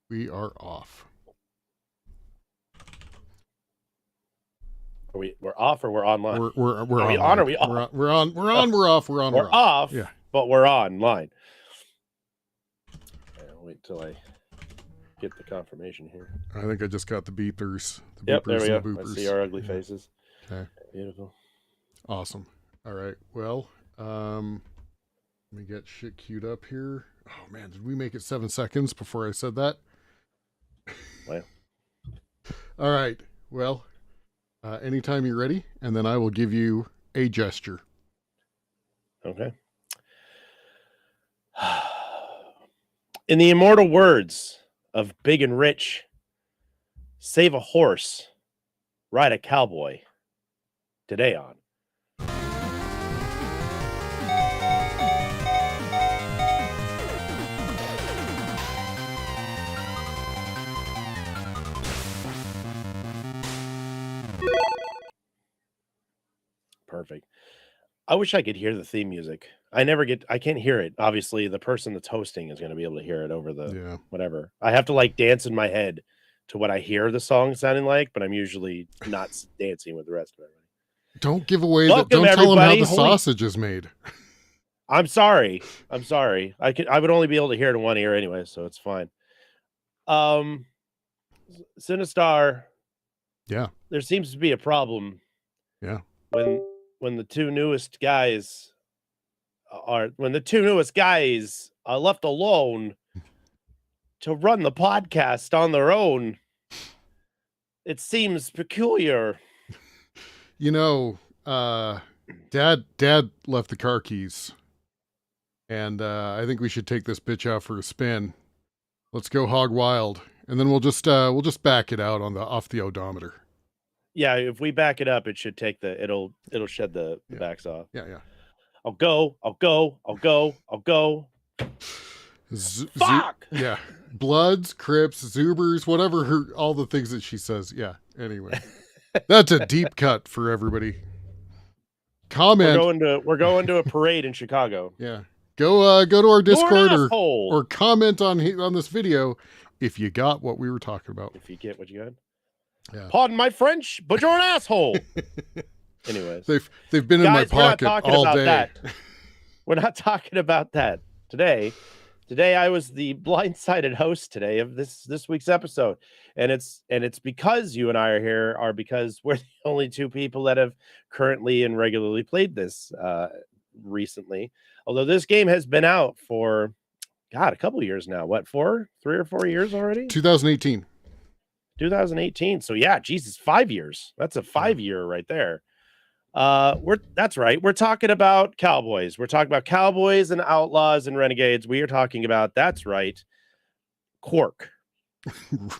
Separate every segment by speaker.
Speaker 1: We are off.
Speaker 2: We're off or we're online?
Speaker 1: We're
Speaker 2: Are we
Speaker 1: online.
Speaker 2: on or are we off?
Speaker 1: We're on. We're off. We're on.
Speaker 2: We're off.
Speaker 1: Yeah.
Speaker 2: But we're online. I'll wait till I get the confirmation here.
Speaker 1: I think I just got the beepers. The
Speaker 2: Yep,
Speaker 1: beepers
Speaker 2: there we
Speaker 1: and
Speaker 2: go.
Speaker 1: the boopers.
Speaker 2: I see our ugly faces.
Speaker 1: Okay.
Speaker 2: Beautiful.
Speaker 1: Awesome. All right. Well, let me get shit queued up here. Oh man, did we make it 7 seconds before I said that?
Speaker 2: Well.
Speaker 1: All right. Well, anytime you're ready, and then I will give you a gesture.
Speaker 2: Okay. In the immortal words of Big and Rich, save a horse, ride a cowboy. Today on. Perfect. I wish I could hear the theme music. I can't hear it. Obviously, the person that's hosting is going to be able to hear it over the whatever. I have to like dance in my head to what I hear the song sounding like, but I'm usually not dancing with the rest of everybody.
Speaker 1: Don't give away that. Don't tell them how the sausage is made.
Speaker 2: I'm sorry. I would only be able to hear it in one ear anyway, so it's fine. Sinistar.
Speaker 1: Yeah.
Speaker 2: There seems to be a problem.
Speaker 1: Yeah.
Speaker 2: When the two newest guys are left alone to run the podcast on their own, it seems peculiar.
Speaker 1: You know, Dad left the car keys, and I think we should take this bitch out for a spin. Let's go hog wild, and then we'll just back it out off the odometer.
Speaker 2: Yeah, if we back it up, it should take it'll shed the backs off.
Speaker 1: Yeah.
Speaker 2: I'll go. Fuck!
Speaker 1: Yeah. Bloods, Crips, Zubers, whatever all the things that she says. Yeah. Anyway. That's a deep cut for everybody. Comment.
Speaker 2: We're going to a parade in Chicago.
Speaker 1: Yeah. Go to our Discord
Speaker 2: or
Speaker 1: comment on this video if you got what we were talking about.
Speaker 2: If you get what you got.
Speaker 1: Yeah.
Speaker 2: Pardon my French, but you're an asshole. Anyways,
Speaker 1: they've been in my pocket all day.
Speaker 2: That. We're not talking about that today. Today I was the blindsided host today of this week's episode, and it's because you and I are here because we're the only two people that have currently and regularly played this recently. Although this game has been out for a couple of years now. What, 3 or 4 years already?
Speaker 1: 2018.
Speaker 2: So yeah, Jesus, 5 years. That's a 5-year right there. That's right. We're talking about cowboys. We're talking about cowboys and outlaws and renegades. We are talking about, that's right, Quark.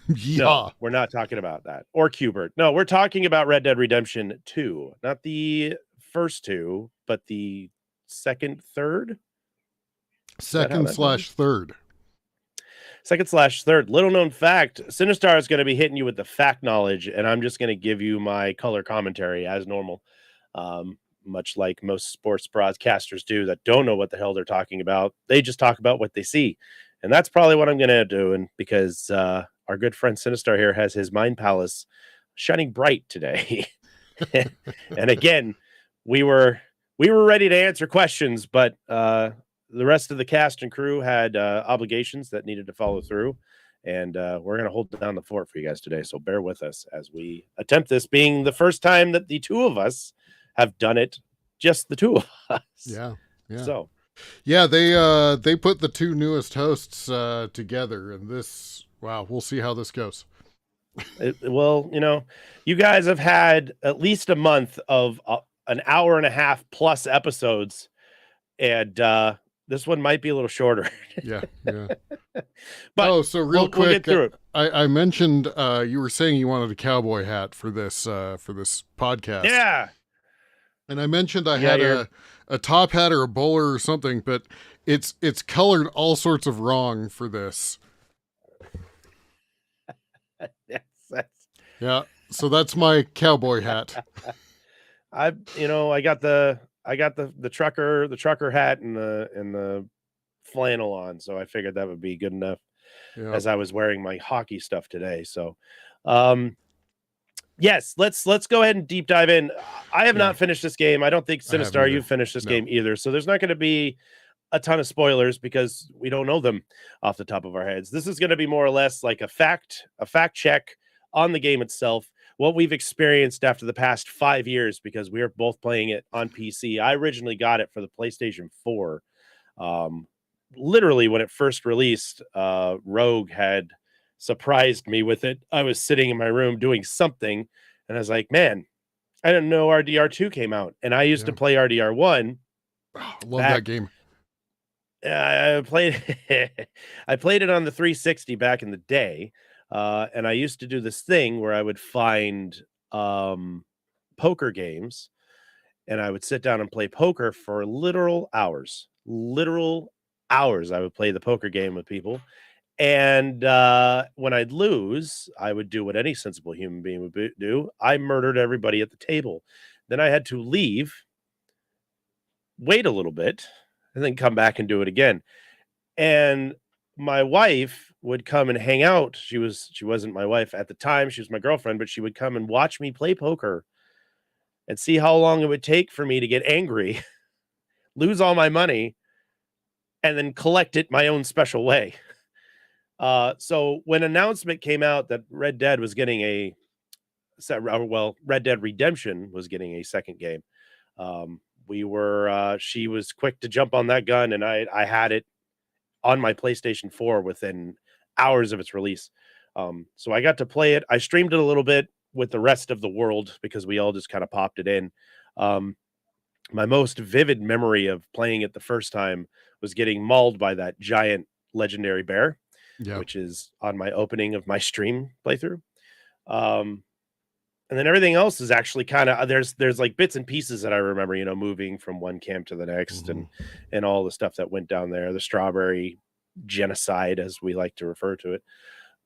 Speaker 1: Yeah.
Speaker 2: No, we're not talking about that. Or Qbert. No, we're talking about Red Dead Redemption 2. Not the first two, but the third.
Speaker 1: Second/third.
Speaker 2: Second/third. Little known fact, Sinistar is going to be hitting you with the fact knowledge, and I'm just going to give you my color commentary as normal. Much like most sports broadcasters do that don't know what the hell they're talking about. They just talk about what they see. And that's probably what I'm going to do. And because our good friend Sinistar here has his mind palace shining bright today. And again, we were ready to answer questions, but the rest of the cast and crew had obligations that needed to follow through. And we're going to hold down the fort for you guys today. So bear with us as we attempt this, being the first time that the two of us have done it, just the two of us.
Speaker 1: Yeah.
Speaker 2: So,
Speaker 1: yeah, they put the two newest hosts together, and we'll see how this goes.
Speaker 2: Well, you guys have had at least a month of an hour and a half plus episodes, and this one might be a little shorter.
Speaker 1: Yeah.
Speaker 2: But
Speaker 1: so real quick,
Speaker 2: we'll get through it.
Speaker 1: I mentioned you were saying you wanted a cowboy hat for this podcast.
Speaker 2: Yeah.
Speaker 1: And I mentioned I had a top hat or a bowler or something, but it's colored all sorts of wrong for this. Yeah. So that's my cowboy hat.
Speaker 2: I got the trucker hat and the flannel on, so I figured that would be good enough.
Speaker 1: Yeah.
Speaker 2: as I was wearing my hockey stuff today. So, um, yes, let's go ahead and deep dive in. I have
Speaker 1: Yeah.
Speaker 2: not finished this game. I don't think
Speaker 1: I haven't
Speaker 2: Sinistar,
Speaker 1: either.
Speaker 2: you've finished this
Speaker 1: No.
Speaker 2: game either. So there's not going to be a ton of spoilers because we don't know them off the top of our heads. This is going to be more or less like a fact check on the game itself, what we've experienced after the past 5 years, because we are both playing it on PC. I originally got it for the PlayStation 4. Literally when it first released, Rogue had surprised me with it. I was sitting in my room doing something, and I was like, man, I didn't know RDR2 came out. And I used to play RDR1
Speaker 1: Love that
Speaker 2: back.
Speaker 1: game.
Speaker 2: I played I played it on the 360 back in the day, and I used to do this thing where I would find poker games, and I would sit down and play poker for literal hours. Literal hours. I would play the poker game with people, and when I'd lose, I would do what any sensible human being would do. I murdered everybody at the table. Then I had to leave, wait a little bit, and then come back and do it again. And my wife would come and hang out. She wasn't my wife at the time, she was my girlfriend, but she would come and watch me play poker and see how long it would take for me to get angry, lose all my money, and then collect it my own special way. So when announcement came out that Red Dead was getting a Red Dead Redemption was getting a second game, she was quick to jump on that gun, and I had it on my PlayStation 4 within hours of its release. So I got to play it. I streamed it a little bit with the rest of the world because we all just kind of popped it in. My most vivid memory of playing it the first time was getting mauled by that giant legendary bear, which is on my opening of my stream playthrough. And then everything else is actually kind of there's like bits and pieces that I remember, moving from one camp to the next, and all the stuff that went down there, the strawberry genocide, as we like to refer to it.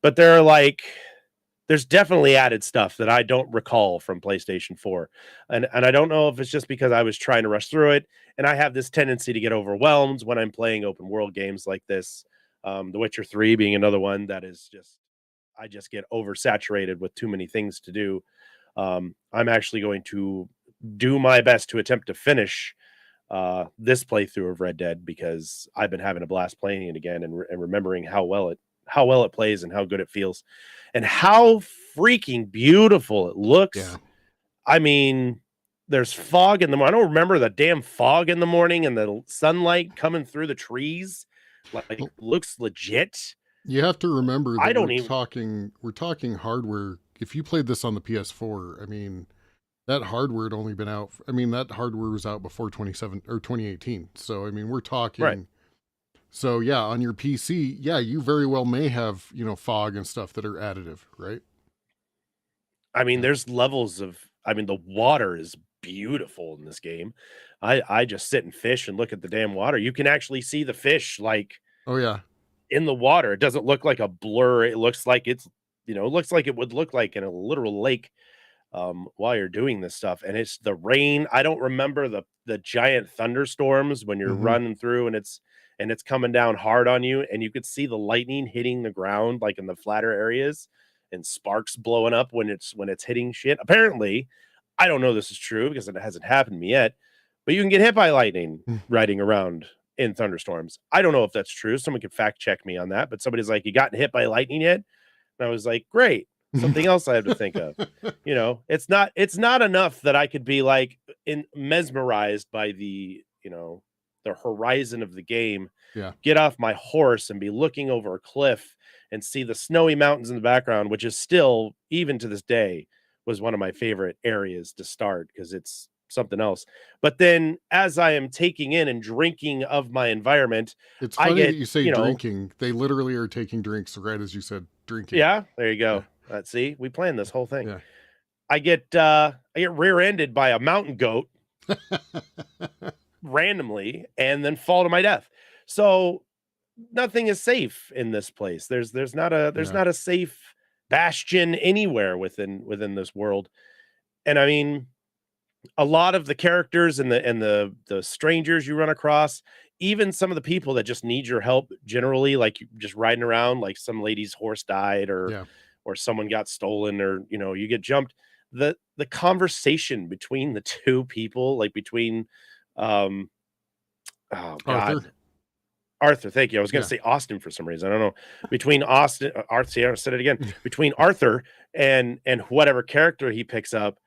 Speaker 2: But there's definitely added stuff that I don't recall from PlayStation 4. And I don't know if it's just because I was trying to rush through it, and I have this tendency to get overwhelmed when I'm playing open world games like this. The Witcher 3 being another one that is I just get oversaturated with too many things to do. I'm actually going to do my best to attempt to finish this playthrough of Red Dead, because I've been having a blast playing it again, and remembering how well it plays and how good it feels and how freaking beautiful it looks.
Speaker 1: Yeah.
Speaker 2: I mean, there's fog in the morning. I don't remember the damn fog in the morning and the sunlight coming through the trees. Looks legit.
Speaker 1: You have to remember that we're talking hardware. If you played this on the PS4, I mean, that hardware had only been out. I mean, that hardware was out before 2018. So, I mean, we're talking.
Speaker 2: Right.
Speaker 1: So, yeah, on your PC, yeah, you very well may have, fog and stuff that are additive, right?
Speaker 2: I mean, there's levels of, the water is beautiful in this game. I just sit and fish and look at the damn water. You can actually see the fish
Speaker 1: oh yeah,
Speaker 2: in the water. It doesn't look like a blur. It looks like it looks like it would look like in a literal lake while you're doing this stuff. And it's the rain. I don't remember the giant thunderstorms when you're running through and it's coming down hard on you, and you could see the lightning hitting the ground like in the flatter areas and sparks blowing up when it's hitting shit. Apparently, I don't know this is true because it hasn't happened to me yet, but you can get hit by lightning riding around in thunderstorms. I don't know if that's true. Someone could fact check me on that, but somebody's like, "You gotten hit by lightning yet?" And I was like, "Great." Something else I have to think of. It's not enough that I could be like mesmerized by the horizon of the game.
Speaker 1: Yeah.
Speaker 2: Get off my horse and be looking over a cliff and see the snowy mountains in the background, which is still, even to this day, was one of my favorite areas to start because it's something else. But then as I am taking in and drinking of my environment,
Speaker 1: it's funny that you say drinking. They literally are taking drinks right as you said drinking.
Speaker 2: Yeah, there you go. Let's see. We planned this whole thing.
Speaker 1: Yeah.
Speaker 2: I get rear-ended by a mountain goat randomly and then fall to my death. So nothing is safe in this place. There's not a safe bastion anywhere within this world. And I mean, a lot of the characters and the strangers you run across, even some of the people that just need your help generally, like you just riding around, like some lady's horse died
Speaker 1: Yeah.
Speaker 2: or someone got stolen or you get jumped. The conversation between the two people, like between um oh
Speaker 1: Arthur.
Speaker 2: god, Arthur, thank you. I was gonna
Speaker 1: Yeah.
Speaker 2: say Austin for some reason. I don't know. Between Austin Arthur, I said it again. Between Arthur and whatever character he picks up,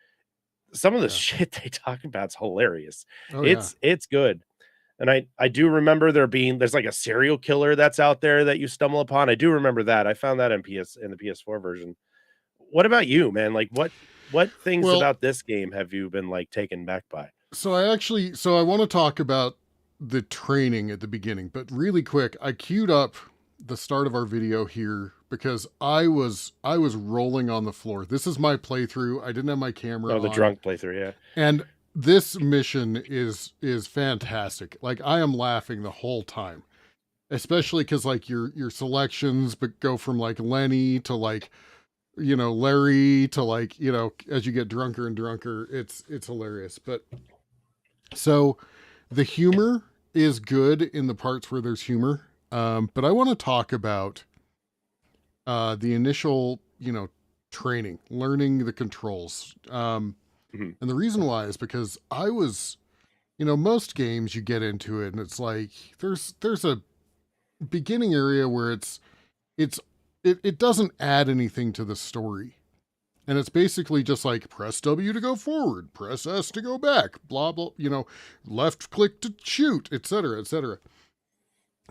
Speaker 2: some of the
Speaker 1: Yeah.
Speaker 2: shit they talk about is hilarious.
Speaker 1: Oh yeah.
Speaker 2: It's good. And I do remember there's like a serial killer that's out there that you stumble upon. I do remember that. I found that in the PS4 version. What about you, man? Like what things
Speaker 1: Well,
Speaker 2: about this game have you been like taken back by?
Speaker 1: so I want to talk about the training at the beginning, but really quick, I queued up the start of our video here because I was rolling on the floor. This is my playthrough. I didn't have my camera
Speaker 2: Oh, the
Speaker 1: on,
Speaker 2: drunk playthrough, yeah.
Speaker 1: and this mission is fantastic. Like I am laughing the whole time, especially because like your selections but go from like Lenny to like Larry to like as you get drunker and drunker. It's hilarious. But so the humor is good in the parts where there's humor. But I want to talk about the initial, training, learning the controls.
Speaker 2: Mhm.
Speaker 1: And the reason why is because I was, most games you get into it and it's like there's a beginning area where it's it doesn't add anything to the story. And it's basically just like press W to go forward, press S to go back, blah blah, left click to shoot, etc., etc.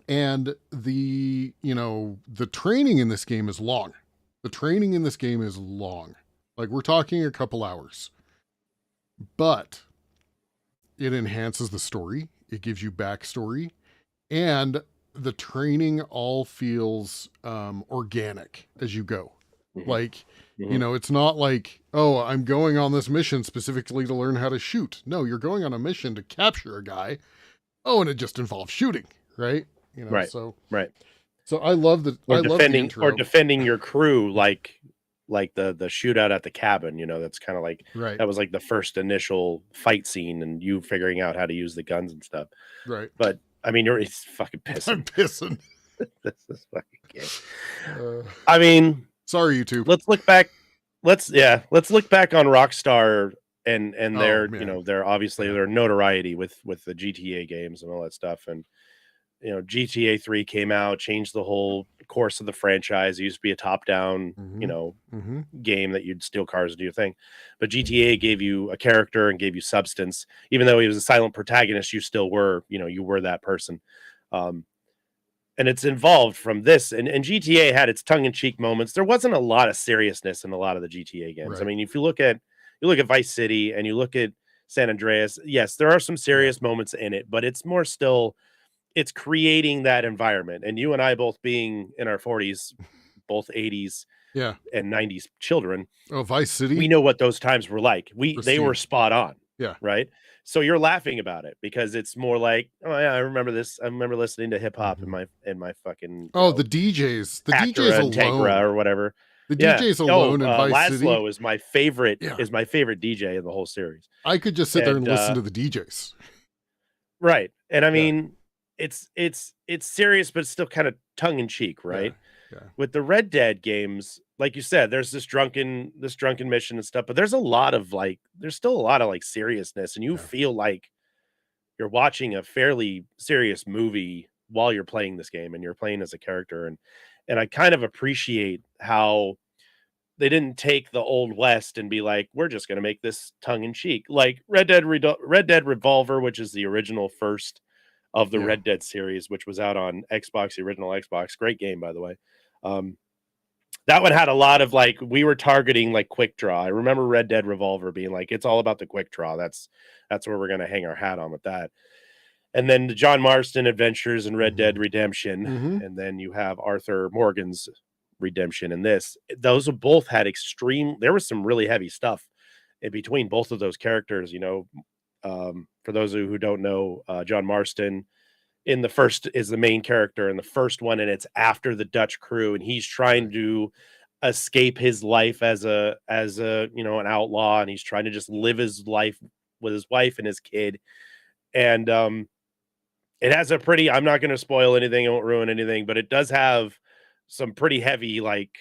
Speaker 1: And the training in this game is long. The training in this game is long. Like we're talking a couple hours. But it enhances the story. It gives you backstory, and the training all feels organic as you go.
Speaker 2: Mhm.
Speaker 1: Like,
Speaker 2: Mhm.
Speaker 1: it's not like, oh, I'm going on this mission specifically to learn how to shoot. No, you're going on a mission to capture a guy. Oh, and it just involves shooting, right?
Speaker 2: Right.
Speaker 1: So
Speaker 2: Right.
Speaker 1: I love
Speaker 2: Or
Speaker 1: the
Speaker 2: defending
Speaker 1: intro.
Speaker 2: your crew like the shootout at the cabin, that's kind of like
Speaker 1: Right,
Speaker 2: that was like the first initial fight scene and you figuring out how to use the guns and stuff.
Speaker 1: right.
Speaker 2: But I mean, it's fucking
Speaker 1: I'm
Speaker 2: pissing.
Speaker 1: pissing.
Speaker 2: This is fucking game.
Speaker 1: Uh,
Speaker 2: I mean,
Speaker 1: sorry, YouTube.
Speaker 2: let's look back. Let's look back on Rockstar and
Speaker 1: Oh
Speaker 2: their,
Speaker 1: man,
Speaker 2: their obviously
Speaker 1: yeah.
Speaker 2: their notoriety with the GTA games and all that stuff. And GTA 3 came out, changed the whole course of the franchise. It used to be a top-down,
Speaker 1: Mm-hmm. Mm-hmm.
Speaker 2: game that you'd steal cars and do your thing. But GTA gave you a character and gave you substance. Even though he was a silent protagonist, you still were, you were that person. Um, and it's involved from this. And GTA had its tongue-in-cheek moments. There wasn't a lot of seriousness in a lot of the GTA games. I
Speaker 1: Right.
Speaker 2: mean, if you look at Vice City and you look at San Andreas, yes, there are some
Speaker 1: Yeah.
Speaker 2: serious moments in it, but it's more still it's creating that environment. And you and I both being in our 40s, both 80s
Speaker 1: Yeah.
Speaker 2: and 90s children,
Speaker 1: Oh, Vice
Speaker 2: we
Speaker 1: City.
Speaker 2: know what those times were like. They were
Speaker 1: Pristine.
Speaker 2: spot on,
Speaker 1: Yeah.
Speaker 2: right? So you're laughing about it because it's more like, oh yeah, I remember this. I remember listening to hip hop in
Speaker 1: Mm-hmm.
Speaker 2: my fucking,
Speaker 1: Oh, the DJs. The DJs
Speaker 2: Acura Integra
Speaker 1: alone.
Speaker 2: or whatever.
Speaker 1: The
Speaker 2: Yeah.
Speaker 1: DJs
Speaker 2: Oh,
Speaker 1: alone in Vice City.
Speaker 2: Laszlo is my favorite
Speaker 1: Yeah.
Speaker 2: DJ in the whole series.
Speaker 1: I could just sit there and
Speaker 2: And
Speaker 1: listen to the DJs.
Speaker 2: right. And I
Speaker 1: Yeah.
Speaker 2: mean, it's serious, but it's still kind of tongue in cheek,
Speaker 1: Yeah.
Speaker 2: right?
Speaker 1: Yeah.
Speaker 2: With the Red Dead games, like you said, there's this drunken mission and stuff, but there's still a lot of like seriousness, and you
Speaker 1: Yeah.
Speaker 2: feel like you're watching a fairly serious movie while you're playing this game and you're playing as a character. And I kind of appreciate how they didn't take the old west and be like, we're just going to make this tongue in cheek. Like Red Dead Revolver, which is the original first of the
Speaker 1: Yeah.
Speaker 2: Red Dead series, which was out on Xbox, the original Xbox. Great game, by the way. Um, that one had a lot of like we were targeting like quick draw. I remember Red Dead Revolver being like, it's all about the quick draw. That's where we're gonna hang our hat on with that. And then the John Marston adventures and Red Dead
Speaker 1: Mm-hmm.
Speaker 2: Redemption,
Speaker 1: Mm-hmm.
Speaker 2: and then you have Arthur Morgan's redemption in this. Those have both had extreme. There was some really heavy stuff in between both of those characters. For those of you who don't know, John Marston in the first is the main character in the first one, and it's after the Dutch crew, and he's trying
Speaker 1: Right.
Speaker 2: to escape his life as a an outlaw, and he's trying to just live his life with his wife and his kid. And It has a pretty, I'm not going to spoil anything, it won't ruin anything, but it does have some pretty heavy like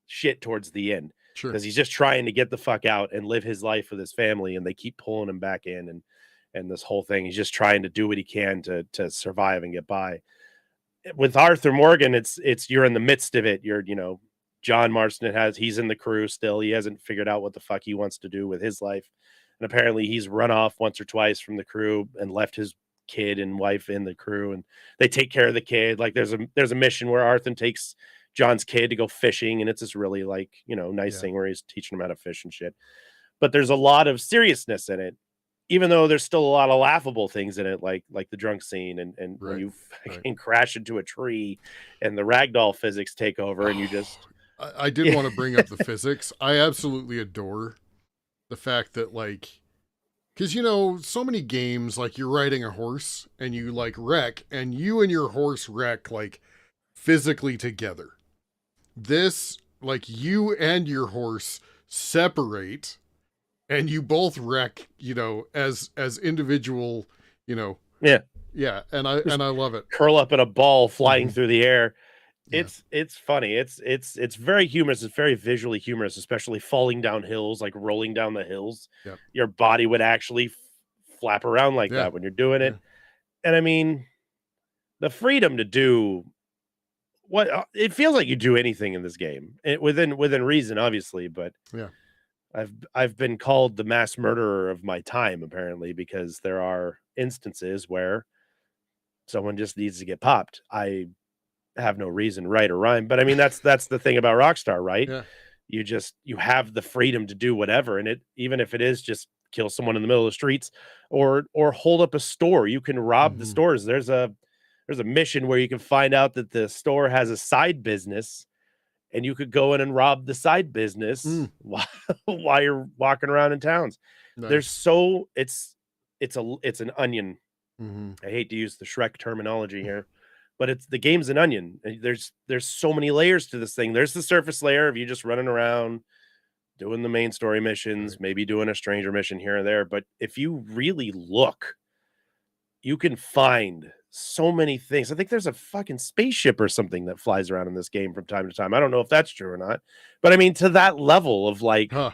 Speaker 2: shit towards the end
Speaker 1: Sure.
Speaker 2: because he's just trying to get the fuck out and live his life with his family, and they keep pulling him back in, and this whole thing, he's just trying to do what he can to survive and get by. With Arthur Morgan, it's you're in the midst of it. You're, John Marston he's in the crew still. He hasn't figured out what the fuck he wants to do with his life. And apparently he's run off once or twice from the crew and left his kid and wife in the crew, and they take care of the kid. Like there's a mission where Arthur takes John's kid to go fishing, and it's this really like, nice
Speaker 1: Yeah.
Speaker 2: thing where he's teaching him how to fish and shit. But there's a lot of seriousness in it, even though there's still a lot of laughable things in it, like the drunk scene and when
Speaker 1: Right.
Speaker 2: you
Speaker 1: Right.
Speaker 2: fucking crash into a tree and the ragdoll physics take over and you just
Speaker 1: I did want to bring up the physics. I absolutely adore the fact that, like, because, so many games, like, you're riding a horse and you, like, wreck, and you and your horse wreck, like, physically together. This, like, you and your horse separate and you both wreck, as individual,
Speaker 2: yeah,
Speaker 1: yeah, and I love it.
Speaker 2: curl up in a ball flying
Speaker 1: Mhm.
Speaker 2: through the air.
Speaker 1: Yeah.
Speaker 2: It's funny. It's very humorous. It's very visually humorous, especially falling down hills, like rolling down the hills.
Speaker 1: Yep.
Speaker 2: Your body would actually flap around like
Speaker 1: Yeah.
Speaker 2: that when you're doing
Speaker 1: Yeah.
Speaker 2: it. And I mean, the freedom to do what it feels like you do anything in this game within reason, obviously. But
Speaker 1: Yeah.
Speaker 2: I've been called the mass murderer of my time apparently because there are instances where someone just needs to get popped. I have no reason, right or rhyme. But I mean, that's the thing about Rockstar, right?
Speaker 1: Yeah.
Speaker 2: You have the freedom to do whatever, and it even if it is just kill someone in the middle of the streets or hold up a store, you can rob the
Speaker 1: Mhm.
Speaker 2: stores. There's a mission where you can find out that the store has a side business, and you could go in and rob the side business
Speaker 1: Mm.
Speaker 2: while you're walking around in towns. There's
Speaker 1: Nice.
Speaker 2: so it's an onion.
Speaker 1: Mhm.
Speaker 2: I hate to use the Shrek terminology here, but it's the game's an onion. There's so many layers to this thing. There's the surface layer of you just running around doing the main story missions,
Speaker 1: Right.
Speaker 2: maybe doing a stranger mission here and there. But if you really look, you can find so many things. I think there's a fucking spaceship or something that flies around in this game from time to time. I don't know if that's true or not, but I mean, to that level of like
Speaker 1: Huh.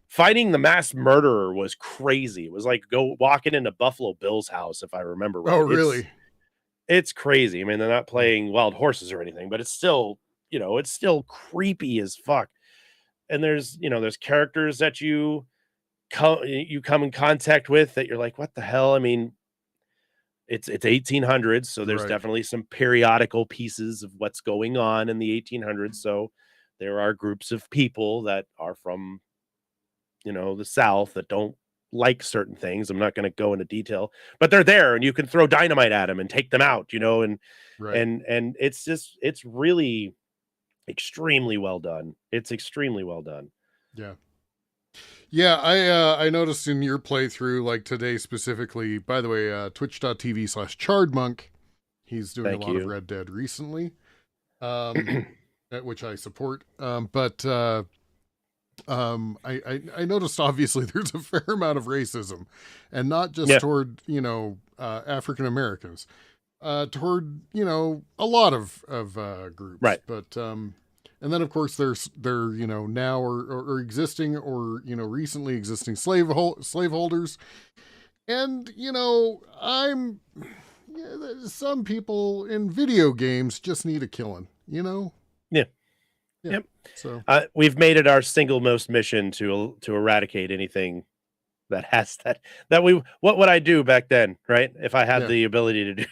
Speaker 2: fighting the mass murderer was crazy. It was like go walking into Buffalo Bill's house, if I remember
Speaker 1: Oh,
Speaker 2: right.
Speaker 1: really?
Speaker 2: It's crazy. I mean, they're not
Speaker 1: Mm.
Speaker 2: playing wild horses or anything, but it's still, it's still creepy as fuck. And there's characters that you come in contact with that you're like, what the hell? I mean, it's 1800s, so there's
Speaker 1: Right.
Speaker 2: definitely some periodical pieces of what's going on in the 1800s. So there are groups of people that are from, the South that don't like certain things. I'm not going to go into detail, but they're there, and you can throw dynamite at them and take them out, and
Speaker 1: Right.
Speaker 2: and it's really extremely well done. It's extremely well done.
Speaker 1: Yeah. Yeah, I noticed in your playthrough, like today specifically, by the way, twitch.tv/chardmonk, he's doing a
Speaker 2: Thank
Speaker 1: lot of
Speaker 2: you.
Speaker 1: Red Dead recently, um, which I support. But I noticed obviously there's a fair amount of racism, and not just
Speaker 2: Yeah,
Speaker 1: toward, African Americans, toward, a lot of groups.
Speaker 2: right.
Speaker 1: But and then of course there now or existing or recently existing slaveholders, and I'm yeah, some people in video games just need a killing,
Speaker 2: Yeah.
Speaker 1: yeah.
Speaker 2: Yep.
Speaker 1: So
Speaker 2: We've made it our single most mission to eradicate anything that has that we what would I do back then, right? If I had
Speaker 1: yeah,
Speaker 2: the ability to do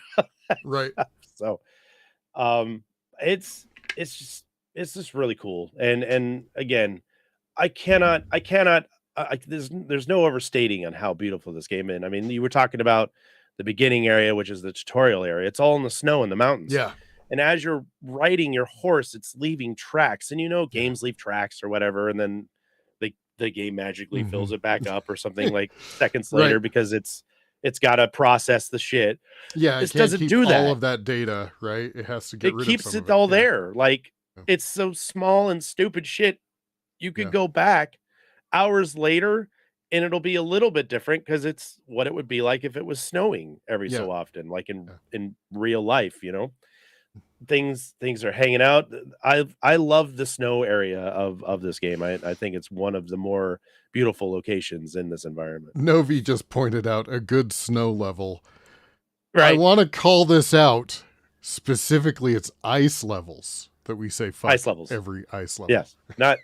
Speaker 1: right,
Speaker 2: that. So um it's it's just it's just really cool. And again, I cannot there's no overstating on how beautiful this game is. I mean, you were talking about the beginning area, which is the tutorial area. It's all in the snow in the mountains.
Speaker 1: yeah,
Speaker 2: And as you're riding your horse, it's leaving tracks. And
Speaker 1: yeah,
Speaker 2: games leave tracks or whatever, and then the game magically
Speaker 1: hmm
Speaker 2: fills it back up or something like seconds
Speaker 1: right,
Speaker 2: later because it's got to process the shit.
Speaker 1: yeah. It
Speaker 2: This
Speaker 1: can't
Speaker 2: doesn't
Speaker 1: keep
Speaker 2: do
Speaker 1: all
Speaker 2: that.
Speaker 1: of that data, right? It has to get
Speaker 2: It
Speaker 1: rid of
Speaker 2: keeps
Speaker 1: some of
Speaker 2: it
Speaker 1: it.
Speaker 2: all
Speaker 1: Yeah,
Speaker 2: there. Like
Speaker 1: yeah,
Speaker 2: it's so small and stupid shit. You could
Speaker 1: yeah.
Speaker 2: go back hours later and it'll be a little bit different because it's what it would be like if it was snowing every
Speaker 1: Yeah.
Speaker 2: so often, like
Speaker 1: Yeah.
Speaker 2: in real life, things are hanging out. I love the snow area of this game. I think it's one of the more beautiful locations in this environment.
Speaker 1: Novi just pointed out a good snow level. I
Speaker 2: Right.
Speaker 1: want to call this out. Specifically, it's ice levels that we say
Speaker 2: Ice
Speaker 1: fuck
Speaker 2: levels.
Speaker 1: every ice level.
Speaker 2: Yes. Not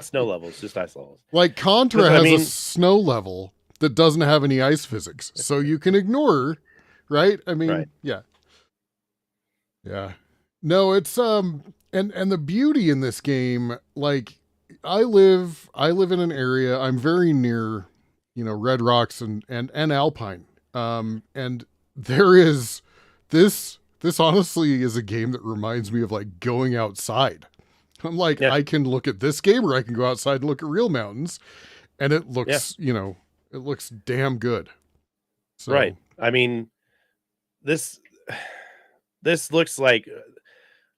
Speaker 2: snow levels, just ice levels.
Speaker 1: Like
Speaker 2: Because
Speaker 1: Contra
Speaker 2: I
Speaker 1: has a
Speaker 2: mean,
Speaker 1: snow level that doesn't have any ice physics. So you can ignore, right? I mean,
Speaker 2: right.
Speaker 1: yeah. Yeah. No, it's and the beauty in this game, like I live in an area, I'm very near, Red Rocks and Alpine. And there is this honestly is a game that reminds me of like going outside. I'm like,
Speaker 2: Yeah.
Speaker 1: I can look at this game or I can go outside and look at real mountains and it
Speaker 2: Yeah.
Speaker 1: looks, it looks damn good.
Speaker 2: Right.
Speaker 1: So,
Speaker 2: I mean, this this looks like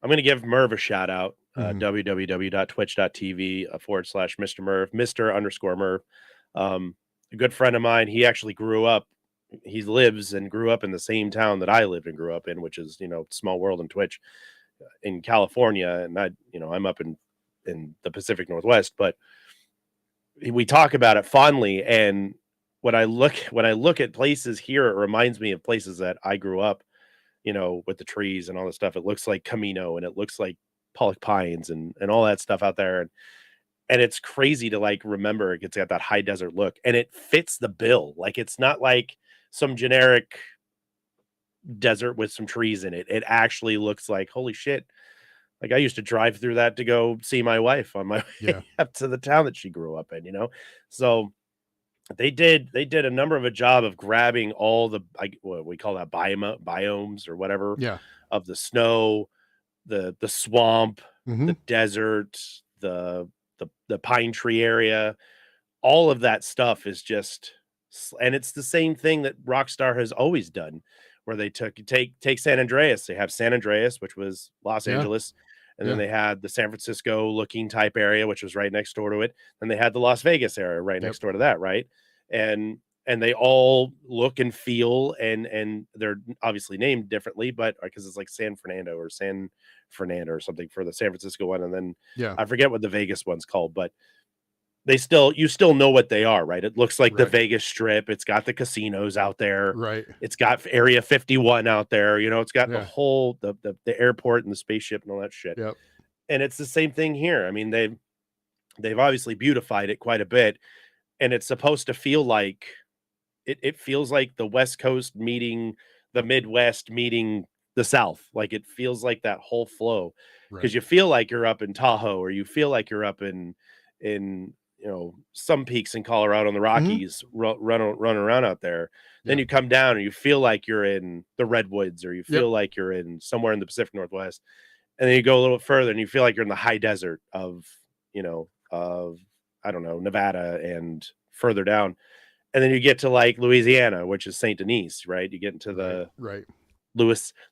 Speaker 2: I'm going to give Merv a shout out.
Speaker 1: mhm.
Speaker 2: www.twitch.tv / Mr. Merv, Mr. _Merv. A good friend of mine, he actually he lives and grew up in the same town that I lived and grew up in, which is, small world in Twitch in California. And I'm up in the Pacific Northwest, but we talk about it fondly. And when I look at places here, it reminds me of places that I grew up, with the trees and all the stuff. It looks like Camino and it looks like Pollock Pines and all that stuff out there. And it's crazy to like remember it's got that high desert look and it fits the bill. Like it's not like some generic desert with some trees in it. It actually looks like holy shit. Like I used to drive through that to go see my wife on my
Speaker 1: Yeah.
Speaker 2: way up to the town that she grew up in. So they did a number of a job of grabbing all the what we call that biomes or whatever
Speaker 1: Yeah.
Speaker 2: of the snow, the swamp,
Speaker 1: Mhm.
Speaker 2: the desert, the pine tree area. All of that stuff is just and it's the same thing that Rockstar has always done, where they take San Andreas. They have San Andreas, which was Los
Speaker 1: Yeah.
Speaker 2: Angeles, and then
Speaker 1: Yeah.
Speaker 2: they had the San Francisco looking type area, which was right next door to it. Then they had the Las Vegas area right
Speaker 1: Yep.
Speaker 2: next door to that, right? And they all look and feel and they're obviously named differently, but because it's like San Fernando or San Fernando or something for the San Francisco one, and then
Speaker 1: Yeah.
Speaker 2: I forget what the Vegas one's called, but you still know what they are, right? It looks like the
Speaker 1: Right.
Speaker 2: Vegas Strip. It's got the casinos out there.
Speaker 1: Right.
Speaker 2: It's got Area 51 out there. It's got the
Speaker 1: Yeah.
Speaker 2: whole the airport and the spaceship and all that shit.
Speaker 1: Yep.
Speaker 2: And it's the same thing here. I mean, they've obviously beautified it quite a bit, and it's supposed to feel like it feels like the West Coast meeting the Midwest meeting the South. Like it feels like that whole flow because
Speaker 1: Right.
Speaker 2: you feel like you're up in Tahoe or you feel like you're up in some peaks in Colorado and the
Speaker 1: Mhm.
Speaker 2: Rockies running around out there. Then
Speaker 1: Yeah.
Speaker 2: you come down and you feel like you're in the Redwoods or you
Speaker 1: Yep.
Speaker 2: feel like you're in somewhere in the Pacific Northwest. And then you go a little further and you feel like you're in the high desert of I don't know, Nevada and further down. And then you get to like Louisiana, which is Saint Denis, right? You get into
Speaker 1: Right.
Speaker 2: the
Speaker 1: Right.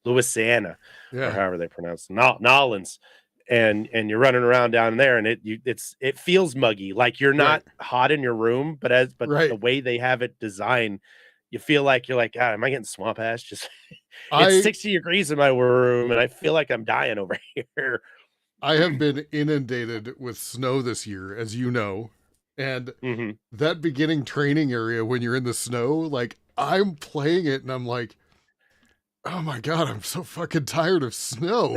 Speaker 2: Louisiana or
Speaker 1: Yeah.
Speaker 2: however they pronounce it, Nolans, and you're running around down there, and it feels muggy, like you're
Speaker 1: Right.
Speaker 2: not hot in your room, but the
Speaker 1: Right.
Speaker 2: way they have it designed, you feel like you're like, God, am I getting swamp ass? Just it's
Speaker 1: I
Speaker 2: 60 degrees in my room, and I feel like I'm dying over here.
Speaker 1: I have been inundated with snow this year, as you know. And
Speaker 2: hmm
Speaker 1: that beginning training area when you're in the snow, like I'm playing it and I'm like, "Oh my god, I'm so fucking tired of snow."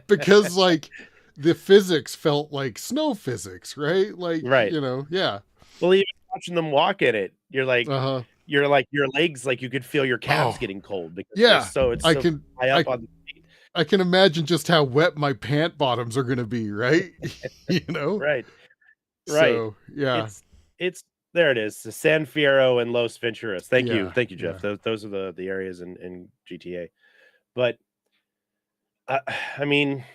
Speaker 1: Because like the physics felt like snow physics, right? Like,
Speaker 2: Right.
Speaker 1: yeah.
Speaker 2: Well, even watching them walk in it,
Speaker 1: Uh-huh.
Speaker 2: you're like your legs, like you could feel your calves
Speaker 1: Oh,
Speaker 2: getting cold because
Speaker 1: yeah.
Speaker 2: it's
Speaker 1: I
Speaker 2: so
Speaker 1: can
Speaker 2: high
Speaker 1: I
Speaker 2: up on the feet.
Speaker 1: I can imagine just how wet my pant bottoms are going to be, right? you know?
Speaker 2: Right. Right.
Speaker 1: So, yeah.
Speaker 2: It's there it is, the San Fierro and Los Venturas. Thank you.
Speaker 1: Yeah.
Speaker 2: Thank you, Jeff.
Speaker 1: Yeah.
Speaker 2: Those are the areas in GTA. But I I mean,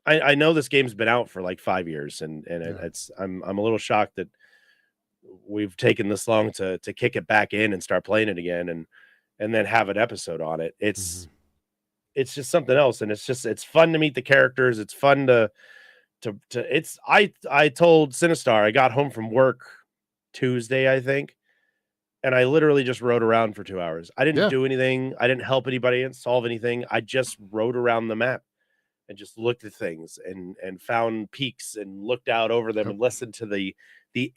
Speaker 2: I know this game's been out for like 5 years and
Speaker 1: Yeah.
Speaker 2: it's I'm a little shocked that we've taken this long to kick it back in and start playing it again and then have an episode on it.
Speaker 1: Mhm.
Speaker 2: It's just something else and it's fun to meet the characters. It's fun to it's I told Sinistar I got home from work Tuesday, I think, and I literally just rode around for 2 hours. I didn't
Speaker 1: Yeah.
Speaker 2: do anything. I didn't help anybody. I didn't solve anything. I just rode around the map and just looked at things and found peaks and looked out over them
Speaker 1: Yep.
Speaker 2: and listened to the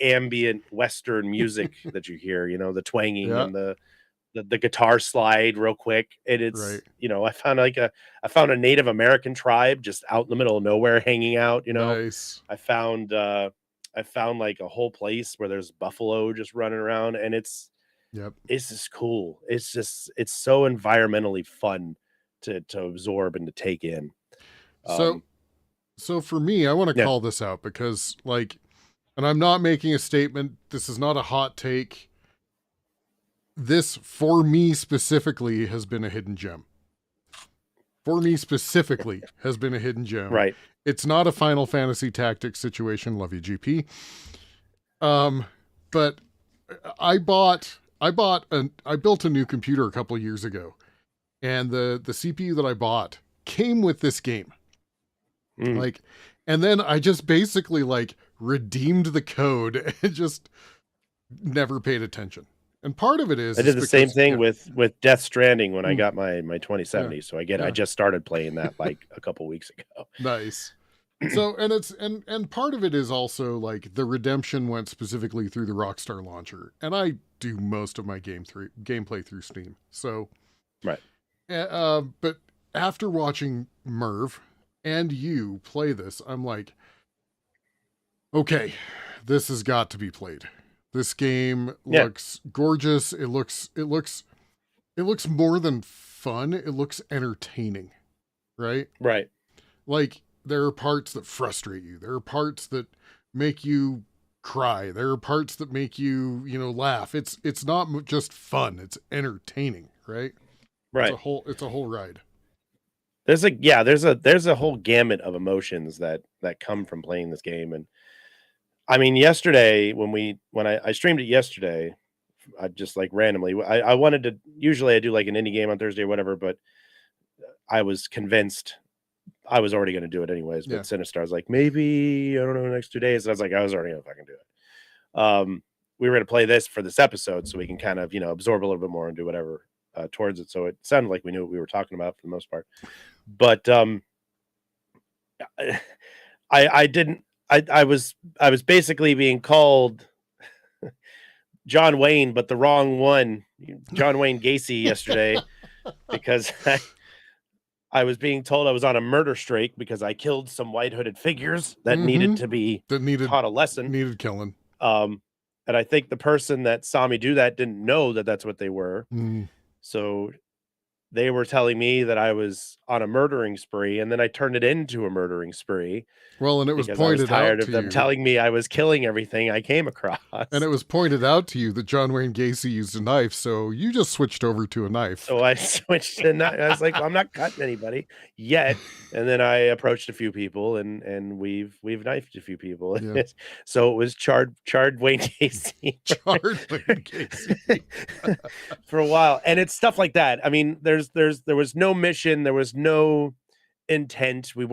Speaker 2: ambient Western music that you hear, the twanging
Speaker 1: Yeah.
Speaker 2: and the guitar slide real quick. And
Speaker 1: Right.
Speaker 2: it's, I found a Native American tribe just out in the middle of nowhere hanging out.
Speaker 1: Nice.
Speaker 2: I found like a whole place where there's buffalo just running around, and
Speaker 1: Yep.
Speaker 2: it's just cool. It's so environmentally fun to absorb and to take in.
Speaker 1: So
Speaker 2: Um,
Speaker 1: so for me, I want to
Speaker 2: yeah.
Speaker 1: call this out because and I'm not making a statement. This is not a hot take. This for me specifically has been a hidden gem. For me specifically has been a hidden gem.
Speaker 2: Right.
Speaker 1: It's not a Final Fantasy Tactics situation. Love you, GP. But I built a new computer a couple of years ago, and the CPU that I bought came with this game.
Speaker 2: Mm.
Speaker 1: And then I just basically redeemed the code and just never paid attention. And part of it is
Speaker 2: I did the
Speaker 1: because,
Speaker 2: same thing with Death Stranding when I
Speaker 1: Mm.
Speaker 2: got my 2070.
Speaker 1: Yeah.
Speaker 2: So I
Speaker 1: Yeah.
Speaker 2: just started playing that like a couple weeks ago.
Speaker 1: Nice. So, and it's and part of it is also the redemption went specifically through the Rockstar launcher, and I do most of my gameplay through Steam. So,
Speaker 2: Right.
Speaker 1: but after watching Merv and you play this, I'm like, okay, this has got to be played. This game looks gorgeous. It looks more than fun. It looks entertaining, right?
Speaker 2: Right.
Speaker 1: There are parts that frustrate you. There are parts that make you cry. There are parts that make you, laugh. It's not just fun. It's entertaining, right?
Speaker 2: Right.
Speaker 1: It's a whole ride.
Speaker 2: There's a whole gamut of emotions that come from playing this game. And I mean, yesterday when I streamed it yesterday, I just randomly, I wanted to, usually I do like an indie game on Thursday or whatever, but I was convinced I was already going to do it anyways. But Sinistar's like, maybe, I don't know, the next 2 days. And I was like, I was already going to fucking do it. We were going to play this for this episode so we can kind of, absorb a little bit more and do whatever towards it. So it sounded like we knew what we were talking about for the most part. But I didn't. I was basically being called John Wayne, but the wrong one, John Wayne Gacy, yesterday because I was being told I was on a murder streak because I killed some white hooded figures that needed to be taught a lesson.
Speaker 1: Needed killing.
Speaker 2: And I think the person that saw me do that didn't know that that's what they were. So they were telling me that I was on a murdering spree, and then I turned it into a murdering spree.
Speaker 1: Well, and it was
Speaker 2: because
Speaker 1: pointed
Speaker 2: I was tired
Speaker 1: out
Speaker 2: of
Speaker 1: to
Speaker 2: them
Speaker 1: you.
Speaker 2: telling me I was killing everything I came across.
Speaker 1: And it was pointed out to you that John Wayne Gacy used a knife, so you just switched over to a knife.
Speaker 2: So I switched to knife. I was like, well, I'm not cutting anybody yet. And then I approached a few people, and we've knifed a few people.
Speaker 1: Yeah.
Speaker 2: So it was charred Wayne Gacy.
Speaker 1: Charred Wayne Gacy.
Speaker 2: For a while. And it's stuff like that. I mean, there was no mission, there was no intent. We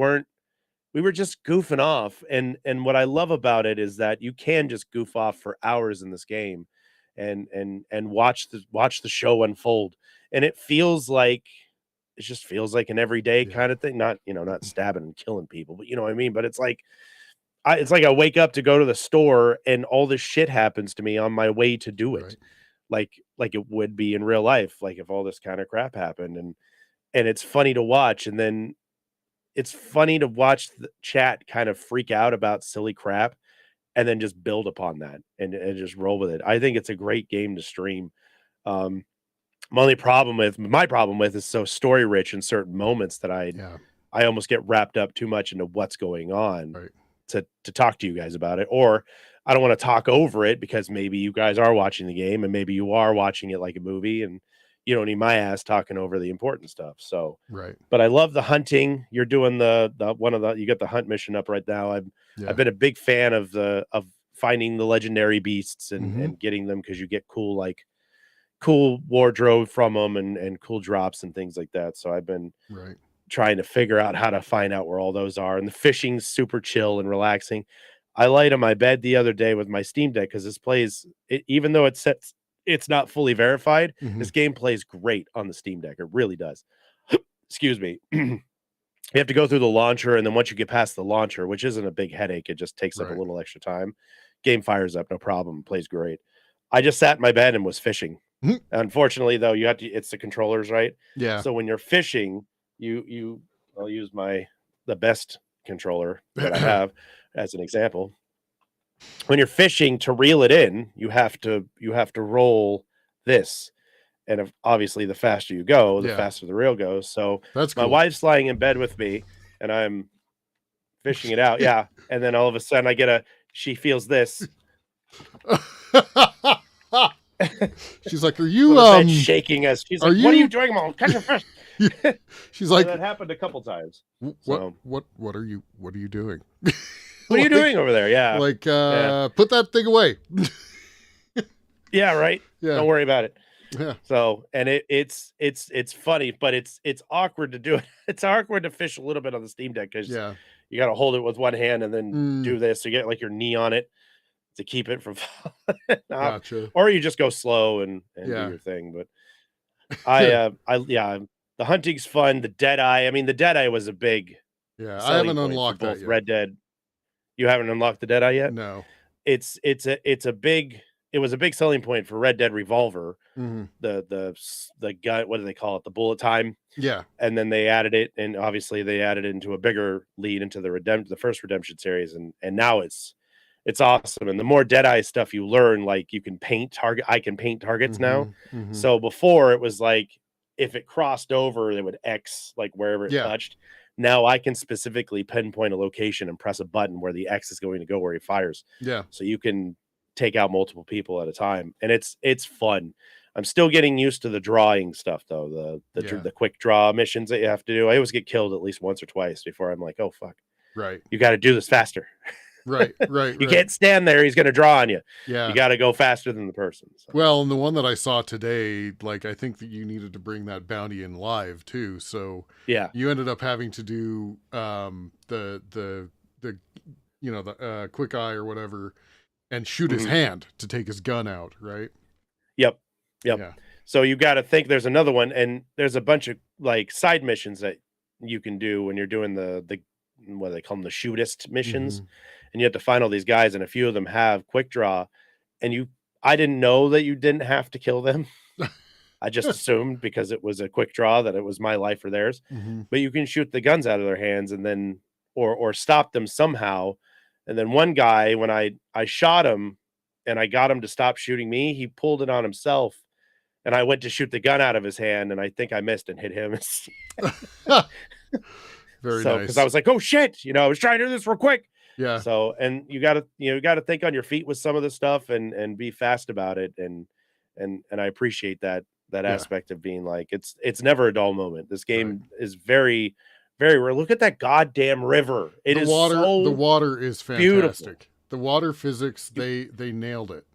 Speaker 2: were just goofing off. And what I love about it is that you can just goof off for hours in this game and watch the show unfold. And it just feels like an everyday kind of thing. Not, not stabbing and killing people, but you know what I mean? But it's like I wake up to go to the store and all this shit happens to me on my way to do it.
Speaker 1: Right.
Speaker 2: Like it would be in real life, like if all this kind of crap happened. And it's funny to watch. And then it's funny to watch the chat kind of freak out about silly crap and then just build upon that and just roll with it. I think it's a great game to stream. My problem with is so story rich in certain moments that I almost get wrapped up too much into what's going on to talk to you guys about it. Or I don't want to talk over it because maybe you guys are watching the game and maybe you are watching it like a movie and you don't need my ass talking over the important stuff. So, but I love the hunting. You're doing you got the hunt mission up right now. I've been a big fan of finding the legendary beasts and getting them because you get cool wardrobe from them and cool drops and things like that. So I've been trying to figure out how to find out where all those are. And the fishing's super chill and relaxing. I light on my bed the other day with my Steam Deck because this plays it, even though it's not fully verified,
Speaker 1: Mhm.
Speaker 2: this game plays great on the Steam Deck. It really does. Excuse me. You have to go through the launcher, and then once you get past the launcher, which isn't a big headache, it just takes up a
Speaker 1: Right.
Speaker 2: little extra time. Game fires up, no problem, plays great. I just sat in my bed and was fishing.
Speaker 1: Mhm.
Speaker 2: Unfortunately, though, you have to it's the controllers, right?
Speaker 1: Yeah.
Speaker 2: So when you're fishing, you I'll use the best controller that I have as an example. When you're fishing to reel it in, you have to roll this. And obviously the faster you go, the
Speaker 1: Yeah.
Speaker 2: faster the reel goes. So
Speaker 1: That's
Speaker 2: my
Speaker 1: cool.
Speaker 2: wife's lying in bed with me and I'm fishing it out. Yeah. And then all of a sudden she feels this.
Speaker 1: She's like, "Are
Speaker 2: So
Speaker 1: you,
Speaker 2: the bed's shaking as she's
Speaker 1: are
Speaker 2: like, "What are you
Speaker 1: you"
Speaker 2: doing? I'm gonna catch a fish."
Speaker 1: she's
Speaker 2: And
Speaker 1: like,
Speaker 2: that happened a couple times.
Speaker 1: What
Speaker 2: So
Speaker 1: what are you doing?"
Speaker 2: what are you
Speaker 1: Like
Speaker 2: doing over there? Yeah.
Speaker 1: like,
Speaker 2: Yeah.
Speaker 1: "Put that thing away."
Speaker 2: Yeah, right.
Speaker 1: Yeah.
Speaker 2: Don't worry about it.
Speaker 1: Yeah.
Speaker 2: So, and it's funny, but it's awkward to do it. It's awkward to fish a little bit on the Steam Deck because
Speaker 1: Yeah.
Speaker 2: you got to hold it with one hand and then
Speaker 1: Mm,
Speaker 2: do this. You get like your knee on it to keep it from falling off,
Speaker 1: gotcha.
Speaker 2: or you just go slow and do
Speaker 1: Yeah.
Speaker 2: your thing. But
Speaker 1: Yeah.
Speaker 2: yeah, the hunting's fun. The Deadeye, I mean, the Deadeye was a big
Speaker 1: Yeah, I
Speaker 2: selling
Speaker 1: haven't
Speaker 2: point for
Speaker 1: unlocked that
Speaker 2: both
Speaker 1: yet.
Speaker 2: Red Dead. You haven't unlocked the Deadeye yet?
Speaker 1: No.
Speaker 2: It's a big it was a big selling point for Red Dead Revolver.
Speaker 1: Mhm.
Speaker 2: The gun, what do they call it? The bullet time.
Speaker 1: Yeah.
Speaker 2: And then they added it, and obviously they added it into a bigger lead into the first Redemption series, and now it's awesome. And the more Deadeye stuff you learn, like you can paint target. I can paint targets now.
Speaker 1: Mhm. Mhm.
Speaker 2: So before it was like if it crossed over, it would X like wherever it
Speaker 1: Yeah.
Speaker 2: touched. Now I can specifically pinpoint a location and press a button where the X is going to go where he fires.
Speaker 1: Yeah.
Speaker 2: So you can take out multiple people at a time, and it's fun. I'm still getting used to the drawing stuff though,
Speaker 1: Yeah.
Speaker 2: the quick draw missions that you have to do. I always get killed at least once or twice before I'm like, "Oh, fuck.
Speaker 1: Right.
Speaker 2: You gotta do this faster."
Speaker 1: Right. Right.
Speaker 2: You
Speaker 1: Right.
Speaker 2: can't stand there, he's gonna draw on you. You
Speaker 1: Yeah.
Speaker 2: gotta go faster than the person, so
Speaker 1: Well, and the one that I saw today, like, I think that you needed to bring that bounty in live too. So
Speaker 2: yeah.
Speaker 1: you ended up having to do the the quick eye or whatever and shoot his
Speaker 2: Mhm.
Speaker 1: hand to take his gun out, right?
Speaker 2: Yep. Yep.
Speaker 1: Yeah.
Speaker 2: So you gotta think there's another one, and there's a bunch of, like, side missions that you can do when you're doing the what do they call them? The shootist missions,
Speaker 1: Mhm.
Speaker 2: and you have to find all these guys, and a few of them have quick draw, and I didn't know that you didn't have to kill them. I just assumed because it was a quick draw that it was my life or theirs.
Speaker 1: Mhm.
Speaker 2: But you can shoot the guns out of their hands and then or stop them somehow. And then one guy, when I shot him and I got him to stop shooting me, he pulled it on himself. And I went to shoot the gun out of his hand, and I think I missed and hit him.
Speaker 1: Very
Speaker 2: So because I
Speaker 1: nice.
Speaker 2: was like, "Oh shit," I was trying to do this real quick.
Speaker 1: Yeah.
Speaker 2: So, and you gotta think on your feet with some of this stuff and be fast about it. And I appreciate that
Speaker 1: Yeah.
Speaker 2: aspect of being like, it's never a dull moment. This
Speaker 1: Right.
Speaker 2: game is very, very rare. Look at that goddamn river. It is
Speaker 1: The
Speaker 2: so
Speaker 1: water is
Speaker 2: beautiful.
Speaker 1: fantastic. The water physics,
Speaker 2: You,
Speaker 1: they nailed it.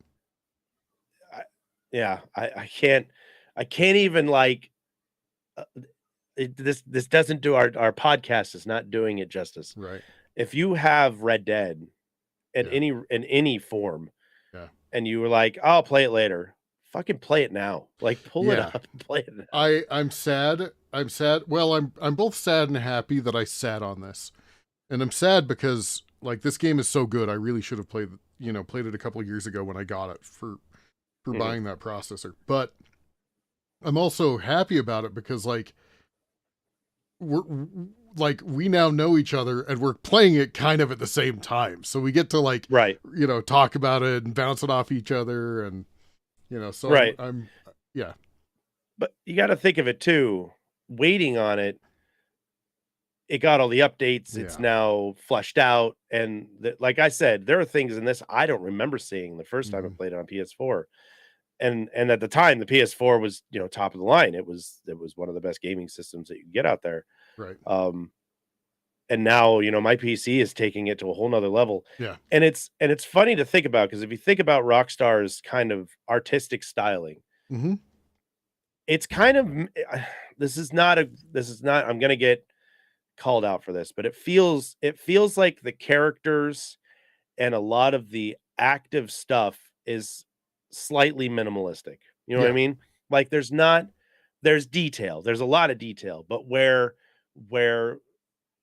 Speaker 2: I, yeah, I can't even like uh, this doesn't do our podcast is not doing it justice.
Speaker 1: Right.
Speaker 2: If you have Red Dead
Speaker 1: Yeah.
Speaker 2: in any form,
Speaker 1: Yeah.
Speaker 2: and you were like, "I'll play it later." Fucking play it now. Like, pull it
Speaker 1: Yeah.
Speaker 2: up and play it now.
Speaker 1: I'm sad. I'm sad. Well, I'm both sad and happy that I sat on this. And I'm sad because like this game is so good. I really should have played it a couple of years ago when I got it for
Speaker 2: Mhm.
Speaker 1: buying that processor. But I'm also happy about it because we're like we now know each other and we're playing it kind of at the same time. So we get to
Speaker 2: Right,
Speaker 1: talk about it and bounce it off each other and so
Speaker 2: right.
Speaker 1: I'm yeah.
Speaker 2: But you gotta think of it too, waiting on it, it got all the updates, it's
Speaker 1: Yeah.
Speaker 2: now fleshed out, and like I said, there are things in this I don't remember seeing the first time I
Speaker 1: Mhm.
Speaker 2: played it on PS4. And at the time, the PS4 was, top of the line. It was one of the best gaming systems that you can get out there.
Speaker 1: Right.
Speaker 2: Um, and now, my PC is taking it to a whole nother level.
Speaker 1: Yeah.
Speaker 2: And it's funny to think about because if you think about Rockstar's kind of artistic styling,
Speaker 1: Mhm.
Speaker 2: it's kind of this is not I'm gonna get called out for this, but it feels like the characters and a lot of the active stuff is slightly minimalistic. You know what I
Speaker 1: Yeah.
Speaker 2: mean? Like there's detail. There's a lot of detail, but where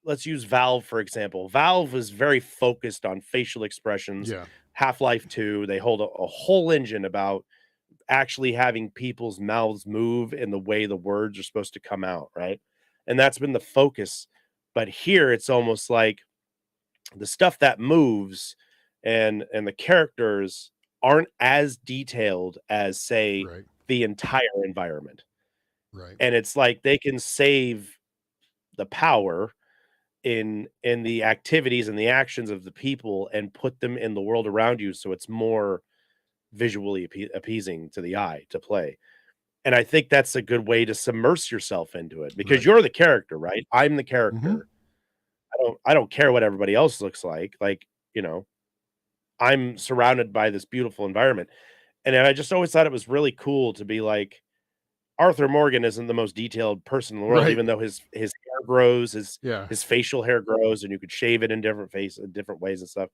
Speaker 2: let's use Valve for example. Valve is very focused on facial expressions.
Speaker 1: Yeah.
Speaker 2: Half-Life 2, they hold a whole engine about actually having people's mouths move in the way the words are supposed to come out, right? And that's been the focus. But here it's almost like the stuff that moves and the characters aren't as detailed as say
Speaker 1: Right.
Speaker 2: the entire environment.
Speaker 1: Right.
Speaker 2: And it's like they can save the power in the activities and the actions of the people and put them in the world around you so it's more visually appeasing to the eye to play. And I think that's a good way to submerge yourself into it because
Speaker 1: Right.
Speaker 2: you're the character, right? I'm the
Speaker 1: Mm-hmm.
Speaker 2: character. I don't care what everybody else looks like. Like, I'm surrounded by this beautiful environment. And I just always thought it was really cool to be like Arthur Morgan isn't the most detailed person in the world,
Speaker 1: Right.
Speaker 2: even though his hair grows, his
Speaker 1: Yeah.
Speaker 2: his facial hair grows, and you could shave it in different ways and stuff.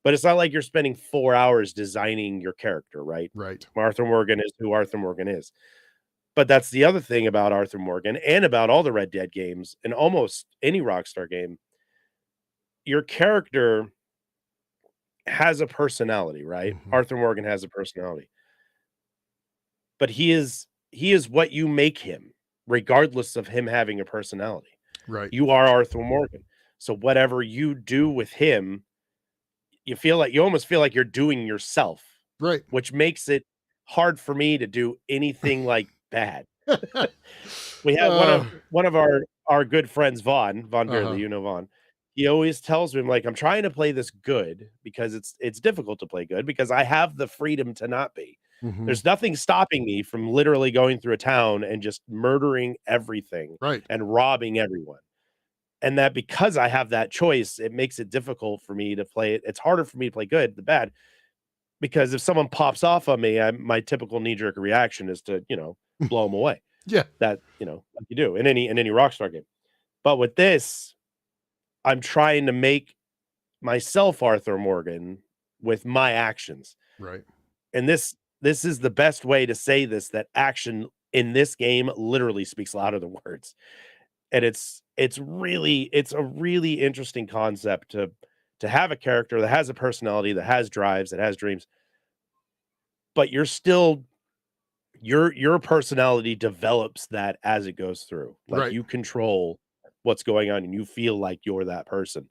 Speaker 2: But it's not like you're spending 4 hours designing your character, right?
Speaker 1: Right.
Speaker 2: Arthur Morgan is who Arthur Morgan is. But that's the other thing about Arthur Morgan and about all the Red Dead games and almost any Rockstar game. Your character has a personality, right?
Speaker 1: Mm-hmm.
Speaker 2: Arthur Morgan has a personality. But he is what you make him, regardless of him having a personality.
Speaker 1: Right.
Speaker 2: You are Arthur Morgan. So whatever you do with him, you almost feel like you're doing yourself,
Speaker 1: Right.
Speaker 2: which makes it hard for me to do anything like bad. We had one of our good friends, Vaughn Beerley,
Speaker 1: Uh-huh.
Speaker 2: Vaughn. He always tells me, like, I'm trying to play this good because it's difficult to play good because I have the freedom to not be.
Speaker 1: Mm-hmm.
Speaker 2: There's nothing stopping me from literally going through a town and just murdering everything
Speaker 1: Right.
Speaker 2: and robbing everyone. And that because I have that choice, it makes it difficult for me to play it. It's harder for me to play good, the bad, because if someone pops off on me, my typical knee-jerk reaction is to, blow them away.
Speaker 1: Yeah.
Speaker 2: That, like you do in any Rockstar game. But with this, I'm trying to make myself Arthur Morgan with my actions.
Speaker 1: Right.
Speaker 2: And this is the best way to say this, that action in this game literally speaks louder than words. And it's a really interesting concept to have a character that has a personality, that has drives, that has dreams, but your personality develops that as it goes through. Like
Speaker 1: Right.
Speaker 2: you control what's going on and you feel like you're that person.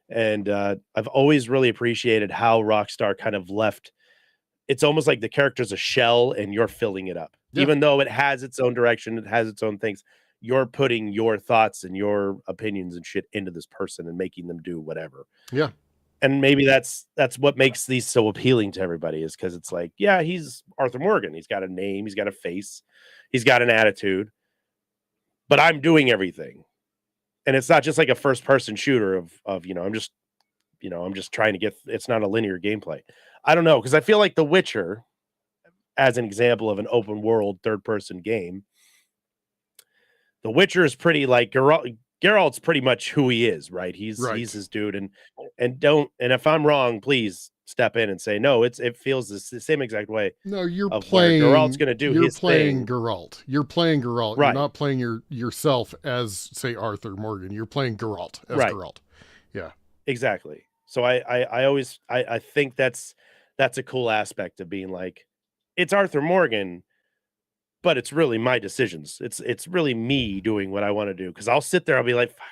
Speaker 2: And I've always really appreciated how Rockstar kind of left. It's almost like the character's a shell and you're filling it up.
Speaker 1: Yeah.
Speaker 2: Even though it has its own direction, it has its own things, you're putting your thoughts and your opinions and shit into this person and making them do whatever.
Speaker 1: Yeah.
Speaker 2: And maybe that's what makes these so appealing to everybody, is because it's like, yeah, he's Arthur Morgan. He's got a name, he's got a face, he's got an attitude, but I'm doing everything. And it's not just like a first person shooter of I'm just trying to get, it's not a linear gameplay. I don't know, because I feel like The Witcher, as an example of an open world third person game, The Witcher is pretty like Geralt's pretty much who he is, right? He's
Speaker 1: Right.
Speaker 2: his dude, and if I'm wrong, please step in and say no. It feels the same exact way
Speaker 1: No, you're
Speaker 2: of where Geralt's
Speaker 1: playing
Speaker 2: going to do
Speaker 1: you're
Speaker 2: his
Speaker 1: playing
Speaker 2: thing,
Speaker 1: Geralt. You're playing Geralt. You're
Speaker 2: right?
Speaker 1: not playing yourself as, say, Arthur Morgan. You're playing Geralt as
Speaker 2: Right,
Speaker 1: Geralt. Yeah.
Speaker 2: exactly. So I always I think that's a cool aspect of being like, it's Arthur Morgan, but it's really my decisions. It's really me doing what I want to do, because I'll sit there, I'll be like, fuck,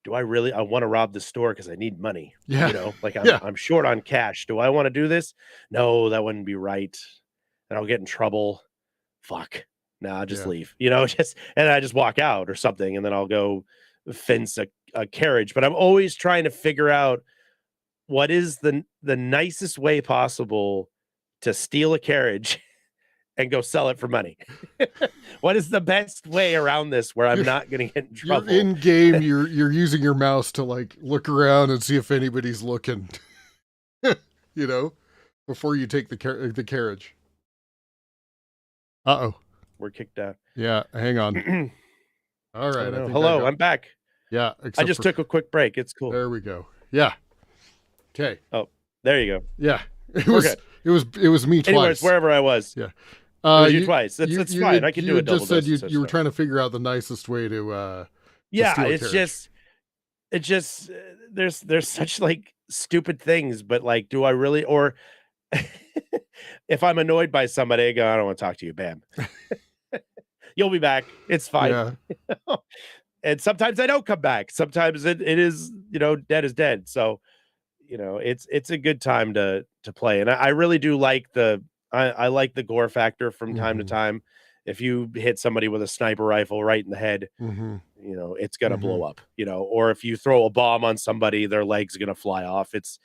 Speaker 2: do I want to rob the store because I need money?
Speaker 1: Yeah.
Speaker 2: Like I'm
Speaker 1: Yeah.
Speaker 2: I'm short on cash. Do I want to do this? No, that wouldn't be right. And I'll get in trouble. Fuck. Nah, just
Speaker 1: Yeah.
Speaker 2: leave. And I just walk out or something, and then I'll go fence a carriage. But I'm always trying to figure out what is the nicest way possible to steal a carriage and go sell it for money. What is the best way around this where I'm
Speaker 1: You're,
Speaker 2: not going to get in
Speaker 1: you're
Speaker 2: trouble?
Speaker 1: in game. You're using your mouse to like look around and see if anybody's looking. Before you take the carriage. Uh-oh.
Speaker 2: We're kicked out.
Speaker 1: Yeah, hang on. All right, I think
Speaker 2: Hello, I'm back.
Speaker 1: Yeah,
Speaker 2: I just took a quick break. It's cool.
Speaker 1: There we go. Yeah. Okay.
Speaker 2: Oh, There you go.
Speaker 1: Yeah. It
Speaker 2: We're
Speaker 1: was
Speaker 2: good.
Speaker 1: it was me
Speaker 2: Anyways,
Speaker 1: twice.
Speaker 2: wherever I was,
Speaker 1: Yeah.
Speaker 2: it was you
Speaker 1: You
Speaker 2: twice. It's fine. I could
Speaker 1: you
Speaker 2: do a
Speaker 1: had
Speaker 2: double
Speaker 1: just said
Speaker 2: dose of such
Speaker 1: you were
Speaker 2: stuff.
Speaker 1: trying to figure out the nicest way to
Speaker 2: Yeah,
Speaker 1: steal a carriage.
Speaker 2: it's just there's such like stupid things, but like, do I really? Or if I'm annoyed by somebody, I go, I don't want to talk to you. Bam. You'll be back. It's fine.
Speaker 1: Yeah.
Speaker 2: And sometimes I don't come back. Sometimes it is, dead is dead. So, it's a good time to play. And I really do like I like the gore factor from time to
Speaker 1: Mhm.
Speaker 2: time. If you hit somebody with a sniper rifle right in the head,
Speaker 1: Mhm.
Speaker 2: it's gonna blow
Speaker 1: Mhm.
Speaker 2: up, or if you throw a bomb on somebody, their leg's gonna fly off. It's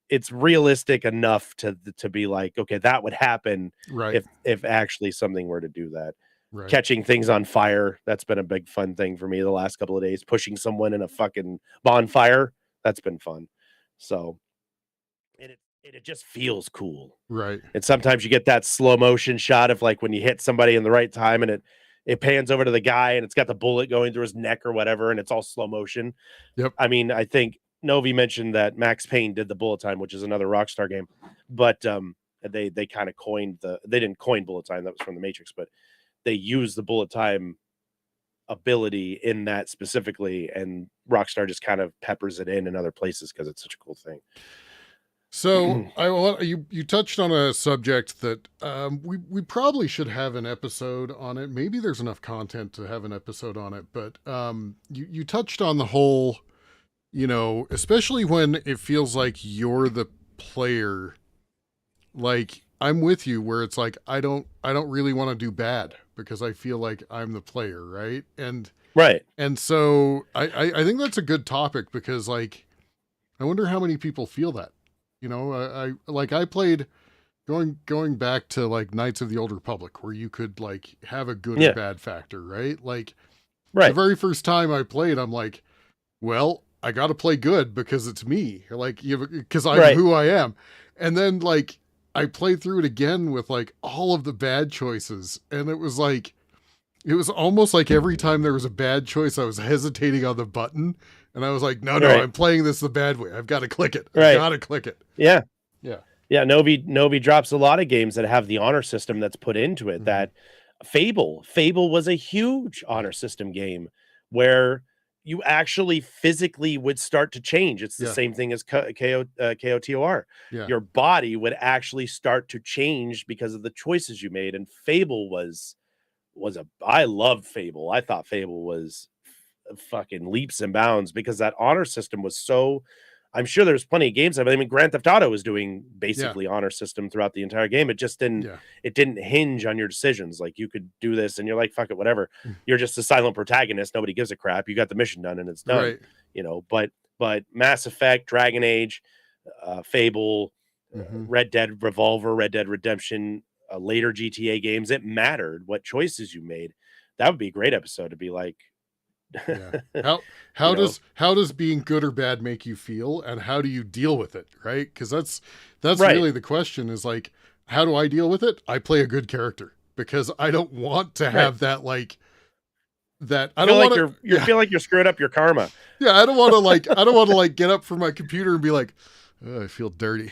Speaker 2: it's realistic enough to be like, okay, that would happen
Speaker 1: Right.
Speaker 2: if actually something were to do that.
Speaker 1: Right.
Speaker 2: Catching things on fire, that's been a big fun thing for me the last couple of days. Pushing someone in a fucking bonfire, that's been fun. So, and it just feels cool.
Speaker 1: Right.
Speaker 2: And sometimes you get that slow motion shot of like when you hit somebody in the right time and it pans over to the guy and it's got the bullet going through his neck or whatever, and it's all slow motion.
Speaker 1: Yep.
Speaker 2: I mean, I think Novi mentioned that Max Payne did the bullet time, which is another Rockstar game, but they kind of coined they didn't coin bullet time, that was from the Matrix, but they used the bullet time ability in that specifically, and Rockstar just kind of peppers it in other places because it's such a cool thing.
Speaker 1: So I want you touched on a subject that we probably should have an episode on it. Maybe there's enough content to have an episode on it, but you touched on the whole, especially when it feels like you're the player. Like I'm with you where it's like I don't really want to do bad because I feel like I'm the player, right?
Speaker 2: Right.
Speaker 1: And so I think that's a good topic because like I wonder how many people feel that. I played going back to like Knights of the Old Republic where you could like have a good or
Speaker 2: Yeah.
Speaker 1: bad factor, right? Like the
Speaker 2: Right.
Speaker 1: very first time I played, I'm like, well, I got to play good because it's me, like because I'm
Speaker 2: Right.
Speaker 1: who I am. And then like I played through it again with like all of the bad choices, and it was almost like every time there was a bad choice, I was hesitating on the button, and I was like, no,
Speaker 2: Right.
Speaker 1: I'm playing this the bad way. I've got to click it. I've
Speaker 2: Right.
Speaker 1: got to click it.
Speaker 2: Yeah.
Speaker 1: Yeah.
Speaker 2: Yeah, Novi drops a lot of games that have the honor system that's put into it.
Speaker 1: Mhm.
Speaker 2: That Fable was a huge honor system game where you actually physically would start to change. It's the
Speaker 1: Yeah.
Speaker 2: same thing as KOTOR.
Speaker 1: Yeah.
Speaker 2: Your body would actually start to change because of the choices you made. And Fable I loved Fable. I thought Fable was fucking leaps and bounds because that honor system was so. I'm sure there's plenty of games. I mean, Grand Theft Auto was doing basically honor system throughout the entire game. It just didn't.
Speaker 1: Yeah.
Speaker 2: It didn't hinge on your decisions. Like you could do this, and you're like, "Fuck it, whatever."
Speaker 1: Mm.
Speaker 2: You're just a silent protagonist. Nobody gives a crap. You got the mission done, and it's done.
Speaker 1: Right.
Speaker 2: But Mass Effect, Dragon Age, Fable,
Speaker 1: Mhm.
Speaker 2: Red Dead Revolver, Red Dead Redemption, later GTA games, it mattered what choices you made. That would be a great episode to be like,
Speaker 1: Yeah. How
Speaker 2: You know?
Speaker 1: how does being good or bad make you feel, and how do you deal with it, right? Because that's
Speaker 2: right,
Speaker 1: really the question is like, how do I deal with it? I play a good character because I don't want to
Speaker 2: right.
Speaker 1: have that like that. I
Speaker 2: Feel
Speaker 1: don't
Speaker 2: like
Speaker 1: want to.
Speaker 2: you
Speaker 1: Yeah.
Speaker 2: feel like you're screwing up your karma.
Speaker 1: Yeah. I don't want to like. I don't want to like get up from my computer and be like, oh, I feel dirty.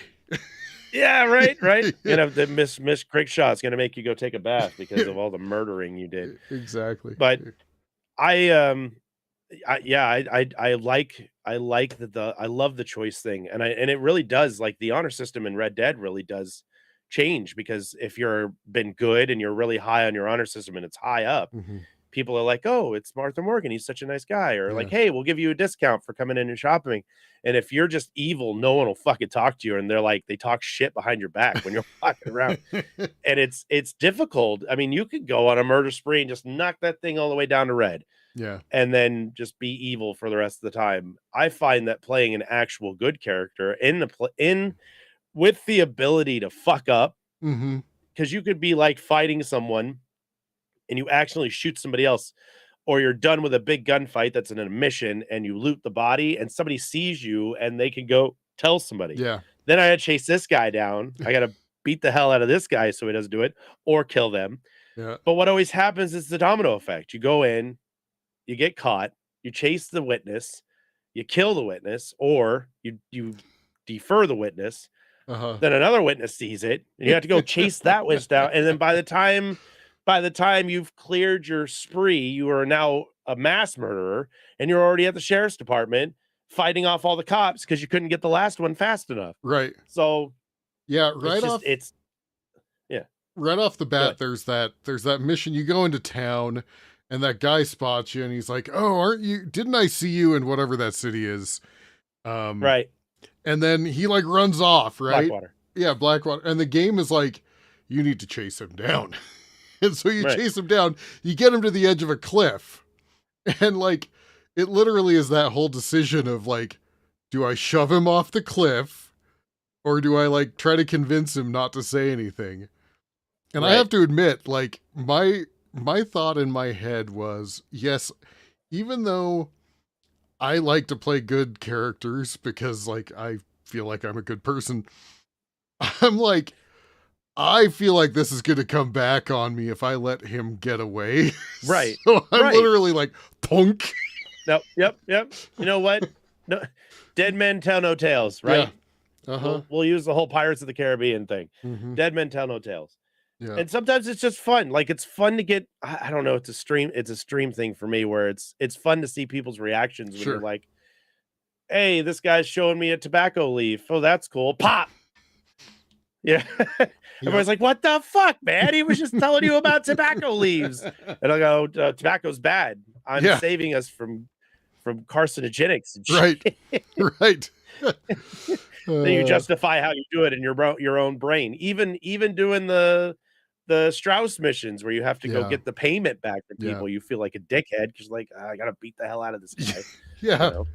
Speaker 2: Yeah, right, right.
Speaker 1: Yeah.
Speaker 2: The Miss Crickshaw's gonna make you go take a bath because of all the murdering you did.
Speaker 1: Exactly.
Speaker 2: But I yeah, I like the I love the choice thing, and it really does, like, the honor system in Red Dead really does change because if you're been good and you're really high on your honor system and it's high up,
Speaker 1: Mhm.
Speaker 2: people are like, "Oh, it's Martha Morgan, he's such a nice guy," or like,
Speaker 1: Yeah.
Speaker 2: "Hey, we'll give you a discount for coming in and shopping." And if you're just evil, no one will fucking talk to you, and they talk shit behind your back when you're walking around, and it's difficult. I mean, you could go on a murder spree and just knock that thing all the way down to red
Speaker 1: Yeah.
Speaker 2: and then just be evil for the rest of the time. I find that playing an actual good character in with the ability to fuck up,
Speaker 1: Mm-hmm.
Speaker 2: because you could be like fighting someone and you accidentally shoot somebody else, or you're done with a big gunfight that's in a mission and you loot the body and somebody sees you and they can go tell somebody.
Speaker 1: Yeah.
Speaker 2: Then I gotta chase this guy down. I gotta beat the hell out of this guy so he doesn't do it or kill them.
Speaker 1: Yeah.
Speaker 2: But what always happens is the domino effect. You go in, you get caught, you chase the witness, you kill the witness, or you defer the witness.
Speaker 1: Uh-huh.
Speaker 2: Then another witness sees it, and you have to go chase that witness down. And then by the time you've cleared your spree, you are now a mass murderer, and you're already at the sheriff's department fighting off all the cops because you couldn't get the last one fast enough.
Speaker 1: Right.
Speaker 2: So
Speaker 1: Yeah,
Speaker 2: yeah.
Speaker 1: Right off the bat,
Speaker 2: Good.
Speaker 1: there's that mission. You go into town, and that guy spots you, and he's like, "Oh, didn't I see you in whatever that city is?"
Speaker 2: Right.
Speaker 1: And then he like runs off, right?
Speaker 2: Blackwater.
Speaker 1: Yeah, Blackwater. And the game is like, you need to chase him down. And so you
Speaker 2: Right.
Speaker 1: chase him down, you get him to the edge of a cliff. And like, it literally is that whole decision of like, do I shove him off the cliff, or do I like try to convince him not to say anything? And I
Speaker 2: Right.
Speaker 1: have to admit, like, my thought in my head was, yes, even though I like to play good characters because like I feel like I'm a good person, I'm like, I feel like this is going to come back on me if I let him get away.
Speaker 2: Right.
Speaker 1: So I'm
Speaker 2: Right.
Speaker 1: literally like, punk.
Speaker 2: No, yep. You know what? No, dead men tell no tales, right?
Speaker 1: Yeah. Uh-huh.
Speaker 2: We'll use the whole Pirates of the Caribbean thing.
Speaker 1: Mhm.
Speaker 2: Dead men tell no tales.
Speaker 1: Yeah.
Speaker 2: And sometimes it's just fun. Like it's fun to get, I don't know, it's a stream thing for me where it's fun to see people's reactions when
Speaker 1: Sure.
Speaker 2: you're like, hey, this guy's showing me a tobacco leaf. Oh, that's cool. Pop. Yeah. Everybody's like, what the fuck, man? He was just telling you about tobacco leaves. And I go, tobacco's bad. I'm
Speaker 1: Yeah.
Speaker 2: saving us from carcinogenics and shit.
Speaker 1: Right. Right.
Speaker 2: Then you justify how you do it in your own brain. Even doing the Strauss missions where you have to go
Speaker 1: Yeah.
Speaker 2: get the payment back from
Speaker 1: Yeah.
Speaker 2: people, you feel like a dickhead because like I gotta beat the hell out of this guy.
Speaker 1: Yeah.
Speaker 2: You know?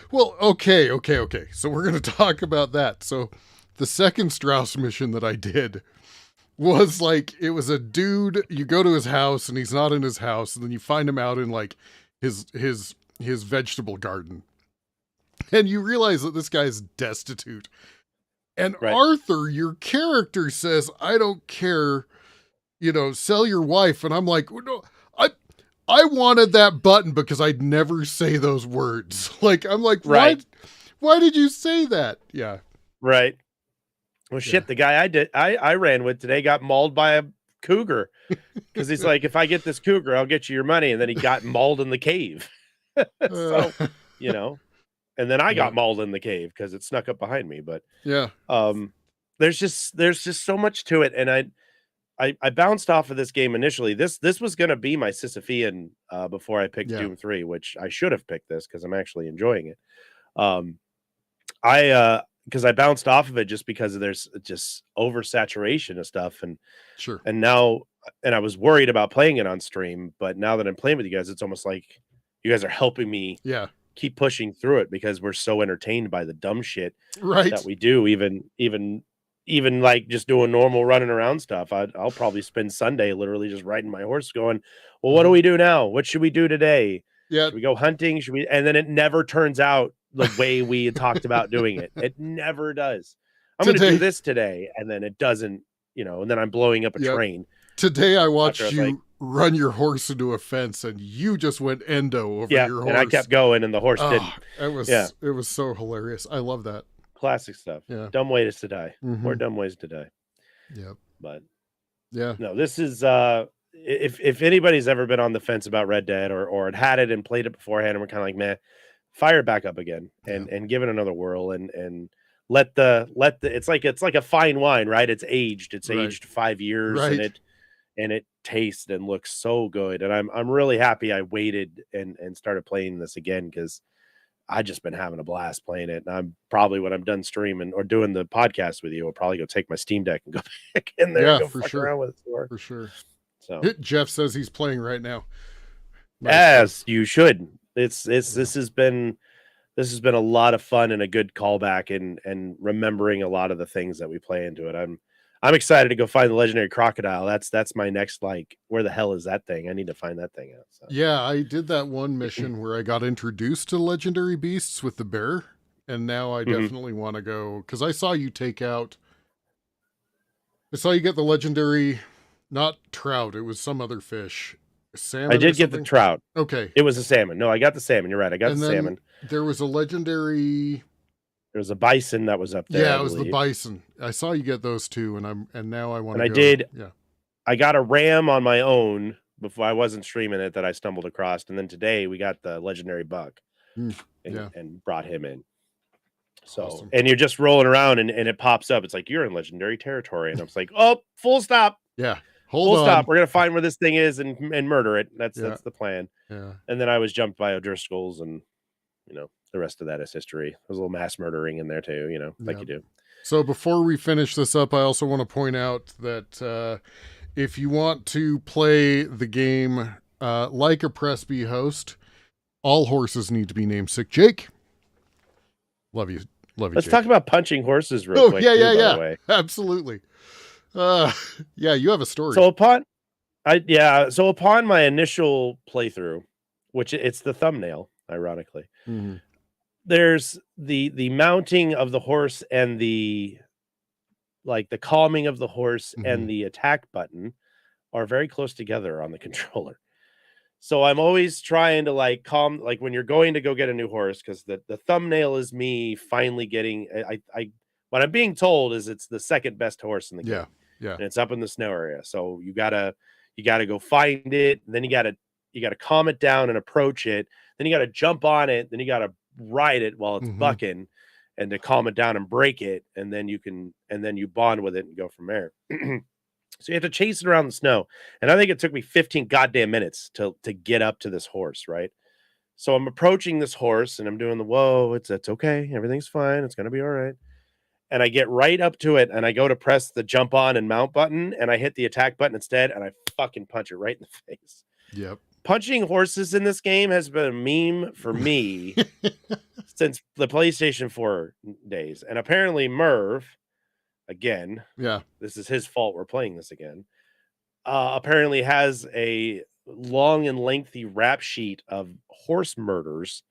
Speaker 1: Well, okay. So we're going to talk about that. So the second Strauss mission that I did was like, it was a dude, you go to his house and he's not in his house, and then you find him out in like his vegetable garden. And you realize that this guy's destitute. And
Speaker 2: Right.
Speaker 1: Arthur, your character, says, I don't care, sell your wife. And I'm like, no, I wanted that button because I'd never say those words. Like, I'm like,
Speaker 2: Right.
Speaker 1: why did you say that? Yeah.
Speaker 2: Right. Well, shit, the guy I ran with today got mauled by a cougar because he's like, if I get this cougar, I'll get you your money. And then he got mauled in the cave. So, and then I got mauled in the cave because it snuck up behind me. But
Speaker 1: yeah,
Speaker 2: there's just so much to it. And I bounced off of this game initially. This was going to be my Sisyphean before I picked Doom 3, which I should have picked this because I'm actually enjoying it. Because I bounced off of it just because there's just oversaturation of stuff. And
Speaker 1: sure.
Speaker 2: And now, and I was worried about playing it on stream, but now that I'm playing with you guys, it's almost like you guys are helping me keep pushing through it because we're so entertained by the dumb shit that we do. Even like just doing normal running around stuff. I'll probably spend Sunday literally just riding my horse going, well, what do we do now? What should we do today?
Speaker 1: Yeah.
Speaker 2: Should we go hunting? And then it never turns out the way we had talked about doing it. It never does. I'm going to do this today. And then it doesn't, and then I'm blowing up a train.
Speaker 1: Today I watched you run your horse into a fence and you just went endo over your horse.
Speaker 2: And I kept going and the horse didn't.
Speaker 1: It was so hilarious. I love that.
Speaker 2: Classic stuff.
Speaker 1: Yeah.
Speaker 2: Dumb ways to die. More dumb ways to die.
Speaker 1: Yep.
Speaker 2: But
Speaker 1: yeah.
Speaker 2: No, this is if anybody's ever been on the fence about Red Dead or had it and played it beforehand and we're kind of like, man, fire it back up again and give it another whirl and let the it's like a fine wine, right? It's aged 5 years and it tastes and looks so good. And I'm really happy I waited and started playing this again because I just been having a blast playing it. And I'm probably when I'm done streaming or doing the podcast with you, I'll probably go take my Steam Deck and go back in there and go fuck around with it more.
Speaker 1: For sure.
Speaker 2: So
Speaker 1: Jeff says he's playing right now.
Speaker 2: Nice. As you should. This has been a lot of fun and a good callback and remembering a lot of the things that we play into it. I'm excited to go find the legendary crocodile. That's my next, like, where the hell is that thing? I need to find that thing out. So.
Speaker 1: Yeah, I did that one mission where I got introduced to legendary beasts with the bear, and now I definitely want to go because I saw you get the legendary, not trout. It was some other fish. Salmon.
Speaker 2: I did get the trout.
Speaker 1: Okay.
Speaker 2: It was a salmon. No, I got the salmon. You're right. I got the salmon.
Speaker 1: There was a legendary
Speaker 2: There was a bison that was up there,
Speaker 1: Yeah,
Speaker 2: I
Speaker 1: it was the
Speaker 2: believe.
Speaker 1: bison. I saw you get those too, and now I want
Speaker 2: And
Speaker 1: to go. Yeah.
Speaker 2: I got a ram on my own before I wasn't streaming it that I stumbled across. And then today we got the legendary buck
Speaker 1: Yeah.
Speaker 2: and brought him in. So,
Speaker 1: Awesome.
Speaker 2: and you're just rolling around and it pops up. It's like, you're in legendary territory. And I was like, oh, full stop.
Speaker 1: Yeah. Hold
Speaker 2: Full
Speaker 1: on.
Speaker 2: stop. We're going to find where this thing is and murder it. That's the plan.
Speaker 1: Yeah.
Speaker 2: And then I was jumped by O'Driscolls and, the rest of that is history. There's a little mass murdering in there too, like you do.
Speaker 1: So before we finish this up, I also want to point out that if you want to play the game like a Press B host, all horses need to be named Sick Jake. Love you.
Speaker 2: Let's
Speaker 1: Jake.
Speaker 2: talk about punching horses real quick.
Speaker 1: Yeah,
Speaker 2: by the way.
Speaker 1: Absolutely. Yeah, you have a story.
Speaker 2: So upon my initial playthrough, which it's the thumbnail, ironically, there's the mounting of the horse and the calming of the horse and the attack button are very close together on the controller. So I'm always trying to calm, when you're going to go get a new horse, because the thumbnail is me finally getting what I'm being told is it's the second best horse in the game.
Speaker 1: Yeah.
Speaker 2: And it's up in the snow area. So you gotta go find it, and then you gotta calm it down and approach it. Then you gotta jump on it, then you gotta ride it while it's bucking and to calm it down and break it, and then you bond with it and go from there. So you have to chase it around the snow. And I think it took me 15 goddamn minutes to get up to this horse, right? So I'm approaching this horse and I'm doing the whoa, it's okay, everything's fine, it's gonna be all right. And I get right up to it and I go to press the jump on and mount button and I hit the attack button instead and I fucking punch it right in the face.
Speaker 1: Yep.
Speaker 2: Punching horses in this game has been a meme for me since the PlayStation 4 days. And apparently Merv, again, this is his fault we're playing this again, apparently has a long and lengthy rap sheet of horse murders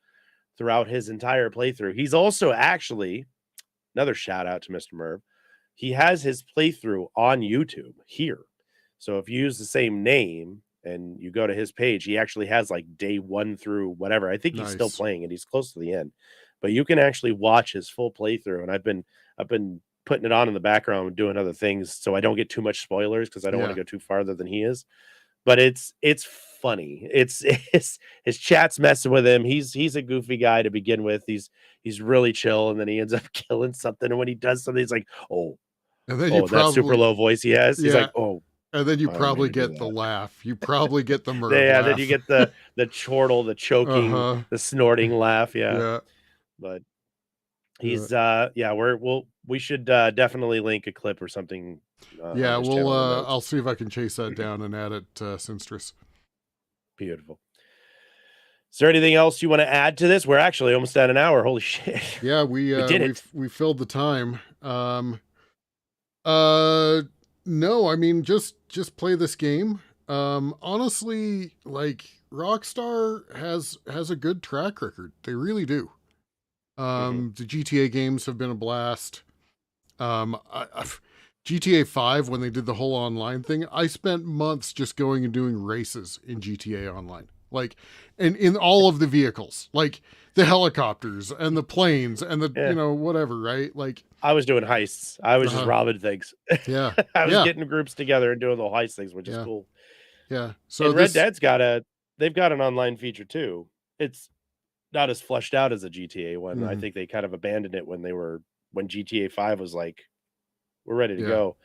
Speaker 2: throughout his entire playthrough. He's also actually, another shout out to Mr. Merv, he has his playthrough on YouTube here. So if you use the same name and you go to his page, he actually has day 1 through whatever. I think he's still playing it. He's close to the end, but you can actually watch his full playthrough. And I've been putting it on in the background and doing other things so I don't get too much spoilers because I don't want to go too farther than he is. But it's funny. It's his chat's messing with him. He's a goofy guy to begin with. He's really chill, and then he ends up killing something. And when he does something, he's like, "Oh,"
Speaker 1: and then
Speaker 2: that super low voice he has. He's like, "Oh."
Speaker 1: And then you probably get the laugh. You probably get the murder.
Speaker 2: Yeah, then you get the chortle, the choking, the snorting laugh. Yeah. But he's we should definitely link a clip or something.
Speaker 1: I'll see if I can chase that down and add it Sinstress.
Speaker 2: Beautiful. Is there anything else you want to add to this? We're actually almost at an hour. Holy shit.
Speaker 1: Yeah, we did it. We filled the time. No, I mean just play this game. Honestly, Rockstar has a good track record. They really do. The GTA games have been a blast. GTA 5, when they did the whole online thing, I spent months just going and doing races in GTA Online. And in all of the vehicles, the helicopters and the planes and the, whatever, right?
Speaker 2: I was doing heists. I was just robbing things.
Speaker 1: Yeah.
Speaker 2: I was getting groups together and doing the heist things, which is cool.
Speaker 1: Yeah. So
Speaker 2: Red Dead's they've got an online feature too. It's not as fleshed out as a GTA one. I think they kind of abandoned it when GTA 5 was we're ready to go.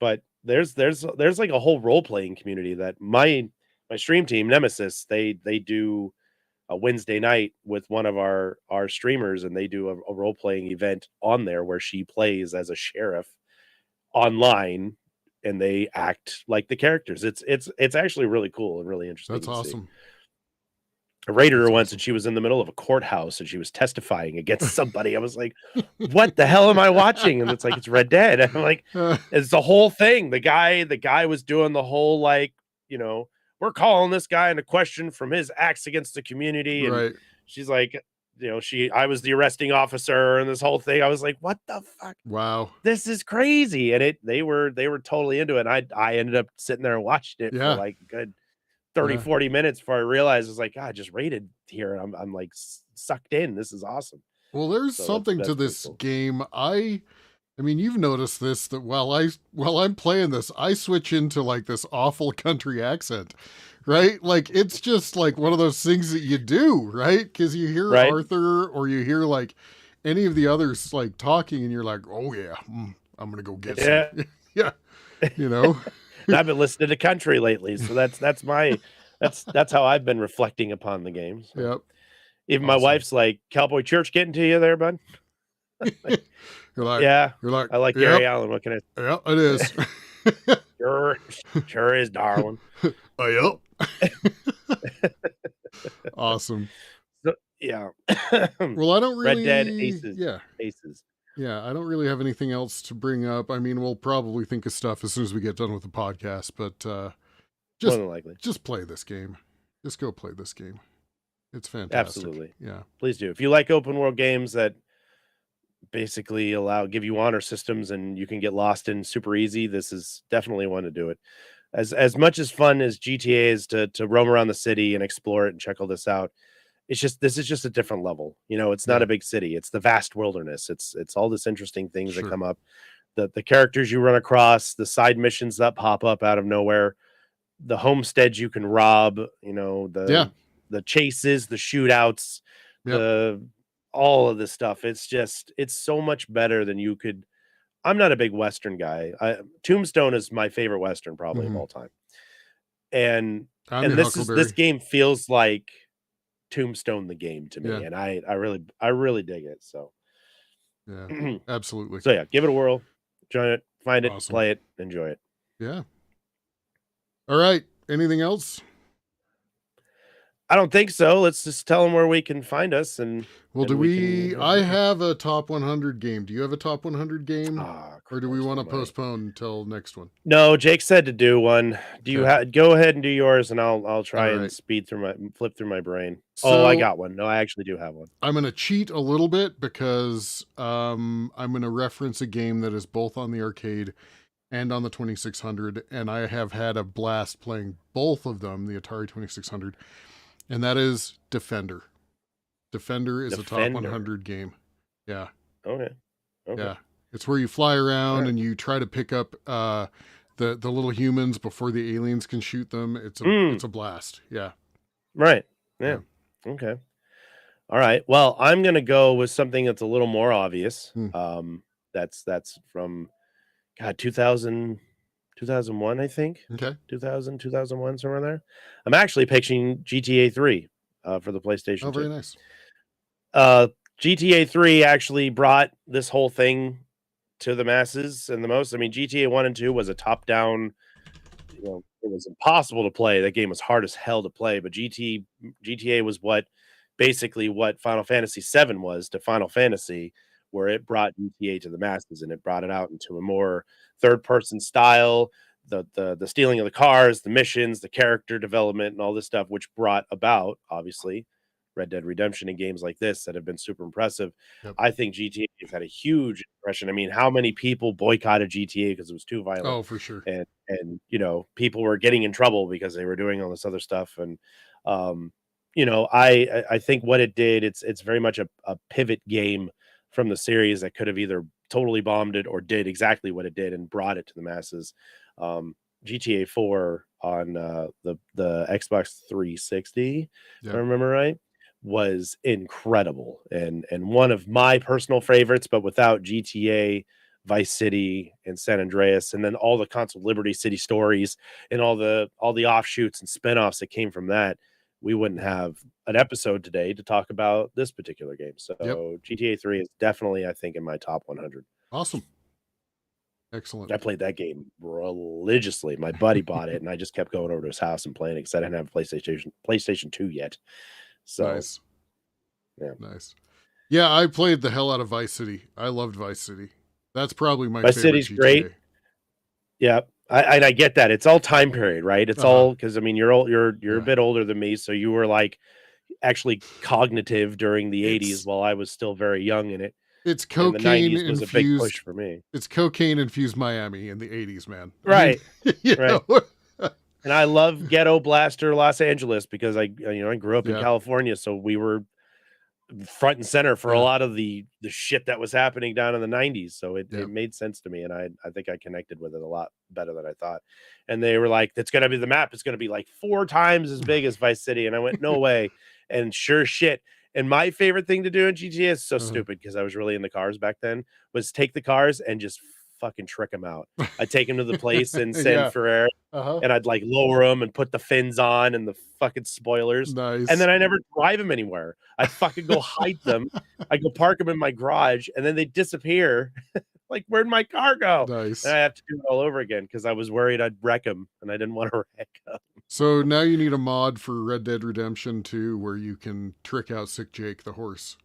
Speaker 2: But there's a whole role-playing community that my stream team, Nemesis, they do a Wednesday night with one of our streamers, and they do a role-playing event on there where she plays as a sheriff online and they act like the characters. It's actually really cool and really interesting.
Speaker 1: That's awesome.
Speaker 2: I raided her once and she was in the middle of a courthouse and she was testifying against somebody. I was like, what the hell am I watching? And it's Red Dead. And I'm like, it's the whole thing. The guy was doing the whole, we're calling this guy into question from his acts against the community. And she's like, I was the arresting officer and this whole thing. I was like, what the fuck?
Speaker 1: Wow.
Speaker 2: This is crazy. And they were totally into it. And I ended up sitting there and watching it for a good 30, 40 minutes before I realized I was like, God, I just raided here. And I'm sucked in. This is awesome.
Speaker 1: Well, there's
Speaker 2: So
Speaker 1: something to
Speaker 2: that's pretty
Speaker 1: this
Speaker 2: cool.
Speaker 1: game. I mean, you've noticed this that while I'm playing this, I switch into like this awful country accent, right? Like it's just like one of those things that you do, right? Because you hear
Speaker 2: Right?
Speaker 1: Arthur or you hear like any of the others like talking, and you're like, oh yeah, I'm gonna go get some.
Speaker 2: Yeah.
Speaker 1: Yeah, you know.
Speaker 2: And I've been listening to country lately, so that's my that's how I've been reflecting upon the game. So
Speaker 1: Yep,
Speaker 2: even my
Speaker 1: awesome.
Speaker 2: wife's like, "Cowboy Church getting to you there, bud?" Like,
Speaker 1: you're like,
Speaker 2: yeah,
Speaker 1: you're like,
Speaker 2: I like Gary
Speaker 1: yep,
Speaker 2: Allen. What can
Speaker 1: yep, it is.
Speaker 2: I? Sure, sure is, darling.
Speaker 1: Yep.
Speaker 2: So,
Speaker 1: Awesome.
Speaker 2: so yeah,
Speaker 1: Well, I don't
Speaker 2: Red Dead
Speaker 1: really,
Speaker 2: Aces,
Speaker 1: yeah.
Speaker 2: Aces.
Speaker 1: Yeah, I don't really have anything else to bring up. I mean, we'll probably think of stuff as soon as we get done with the podcast, but
Speaker 2: More
Speaker 1: just
Speaker 2: than likely,
Speaker 1: just play this game. Just go play this game. It's fantastic.
Speaker 2: absolutely.
Speaker 1: Yeah.
Speaker 2: Please do. If you like open world games that basically give you honor systems and you can get lost in super easy, this is definitely one to do it. As much as fun as GTA is to roam around the city and explore it and check all this out, it's just this is just a different level. You know, it's not
Speaker 1: Yeah.
Speaker 2: a big city. It's the vast wilderness. It's all this interesting things that
Speaker 1: Sure.
Speaker 2: come up. The characters you run across, the side missions that pop up out of nowhere, the homesteads you can rob, you know,
Speaker 1: Yeah.
Speaker 2: the chases, the shootouts,
Speaker 1: Yep.
Speaker 2: the all of this stuff. It's so much better than you could. I'm not a big Western guy. Tombstone is my favorite Western probably of
Speaker 1: Hmm.
Speaker 2: all time. And
Speaker 1: I'm your
Speaker 2: this
Speaker 1: Huckleberry.
Speaker 2: game feels like Tombstone the game to
Speaker 1: Yeah.
Speaker 2: me, and I really dig it. So
Speaker 1: Yeah. Absolutely.
Speaker 2: so yeah, give it a whirl, join it, find it,
Speaker 1: Awesome.
Speaker 2: play it, enjoy it.
Speaker 1: Yeah. All right. Anything else?
Speaker 2: I don't think so. Let's just tell them where we can find us,
Speaker 1: Well, do
Speaker 2: and we can.
Speaker 1: we? I have a top 100 game. Do you have a top 100 game?
Speaker 2: Ah,
Speaker 1: Or do we
Speaker 2: Christ
Speaker 1: want to
Speaker 2: Almighty!
Speaker 1: postpone until next one?
Speaker 2: No, Jake said to do one. Do you
Speaker 1: Okay.
Speaker 2: have? Go ahead and do yours, and I'll
Speaker 1: All
Speaker 2: try and
Speaker 1: right.
Speaker 2: flip through my brain. Oh, I
Speaker 1: So
Speaker 2: got one. No, I actually do have one.
Speaker 1: I'm going to cheat a little bit because I'm going to reference a game that is both on the arcade and on the 2600, and I have had a blast playing both of them, the Atari 2600, and that is Defender. Defender is a top
Speaker 2: Defender.
Speaker 1: 100 game. Yeah,
Speaker 2: Okay. Okay.
Speaker 1: yeah. It's where you fly around
Speaker 2: Alright.
Speaker 1: and you try to pick up the little humans before the aliens can shoot them. It's a blast. Yeah,
Speaker 2: Right.
Speaker 1: yeah.
Speaker 2: Yeah. Okay. All right. Well, I'm gonna go with something that's a little more obvious.
Speaker 1: Hmm.
Speaker 2: That's from God 2000, 2001, I think.
Speaker 1: Okay.
Speaker 2: 2000, 2001, somewhere there. I'm actually pitching GTA 3 for the PlayStation
Speaker 1: Oh,
Speaker 2: 2.
Speaker 1: very nice.
Speaker 2: GTA 3 actually brought this whole thing to the masses and the most. I mean, GTA 1 and 2 was a top-down, you know, it was impossible to play. That game was hard as hell to play, but GTA was basically what Final Fantasy 7 was to Final Fantasy, where it brought GTA to the masses and it brought it out into a more third-person style, the stealing of the cars, the missions, the character development, and all this stuff, which brought about, obviously, Red Dead Redemption and games like this that have been super impressive.
Speaker 1: Yep.
Speaker 2: I think GTA has had a huge impression. I mean, how many people boycotted GTA because it was too violent?
Speaker 1: Oh, for sure.
Speaker 2: And you know, people were getting in trouble because they were doing all this other stuff. And you know, I think what it did, it's very much a pivot game from the series that could have either totally bombed it or did exactly what it did and brought it to the masses. Um, GTA 4 on the Xbox 360, if I
Speaker 1: Yep.
Speaker 2: remember right, was incredible and one of my personal favorites. But without GTA, Vice City, and San Andreas, and then all the console Liberty City stories and all the offshoots and spinoffs that came from that, we wouldn't have an episode today to talk about this particular game.
Speaker 1: Yep.
Speaker 2: So GTA 3 is definitely, I think, in my top 100.
Speaker 1: Awesome. Excellent.
Speaker 2: I played that game religiously. My buddy bought it, and I just kept going over to his house and playing it because I didn't have a PlayStation 2 yet. So
Speaker 1: Nice.
Speaker 2: yeah,
Speaker 1: Nice. Yeah, I played the hell out of Vice City. I loved Vice City. That's probably my
Speaker 2: Vice
Speaker 1: favorite
Speaker 2: City's
Speaker 1: GTA.
Speaker 2: great. Yeah, I get that. It's all time period, right? It's all because I mean you're old, you're a
Speaker 1: Yeah.
Speaker 2: bit older than me, so you were like actually cognitive during the 80s
Speaker 1: It's
Speaker 2: while I was still very young in it.
Speaker 1: it's
Speaker 2: And the
Speaker 1: cocaine
Speaker 2: 90s was a big push
Speaker 1: infused.
Speaker 2: for me.
Speaker 1: It's cocaine infused Miami in the 80s, man. I
Speaker 2: Right.
Speaker 1: mean, you
Speaker 2: Right.
Speaker 1: know.
Speaker 2: And I love Ghetto Blaster Los Angeles because I grew up in
Speaker 1: Yeah.
Speaker 2: California, so we were front and center for a
Speaker 1: Yeah.
Speaker 2: lot of the shit that was happening down in the 90s. So it
Speaker 1: Yep.
Speaker 2: made sense to me, and I think I connected with it a lot better than I thought. And they were like, "It's gonna be the map is gonna be like 4 times as big as Vice City," and I went, "No way!" And sure shit. And my favorite thing to do in GTA is so stupid because I was really into cars back then. Was take the cars and just fucking trick them out. I'd take them to the place in San
Speaker 1: Yeah.
Speaker 2: Ferrer,
Speaker 1: Uh-huh.
Speaker 2: and I'd like lower them and put the fins on and the fucking spoilers. And
Speaker 1: Nice.
Speaker 2: then I never drive them anywhere. I'd fucking go hide them. I go park them in my garage, and then they disappear. Like, where'd my car go? And
Speaker 1: Nice.
Speaker 2: I have to do it all over again because I was worried I'd wreck them, and I didn't want to wreck them.
Speaker 1: So now you need a mod for Red Dead Redemption 2 where you can trick out Sick Jake the horse.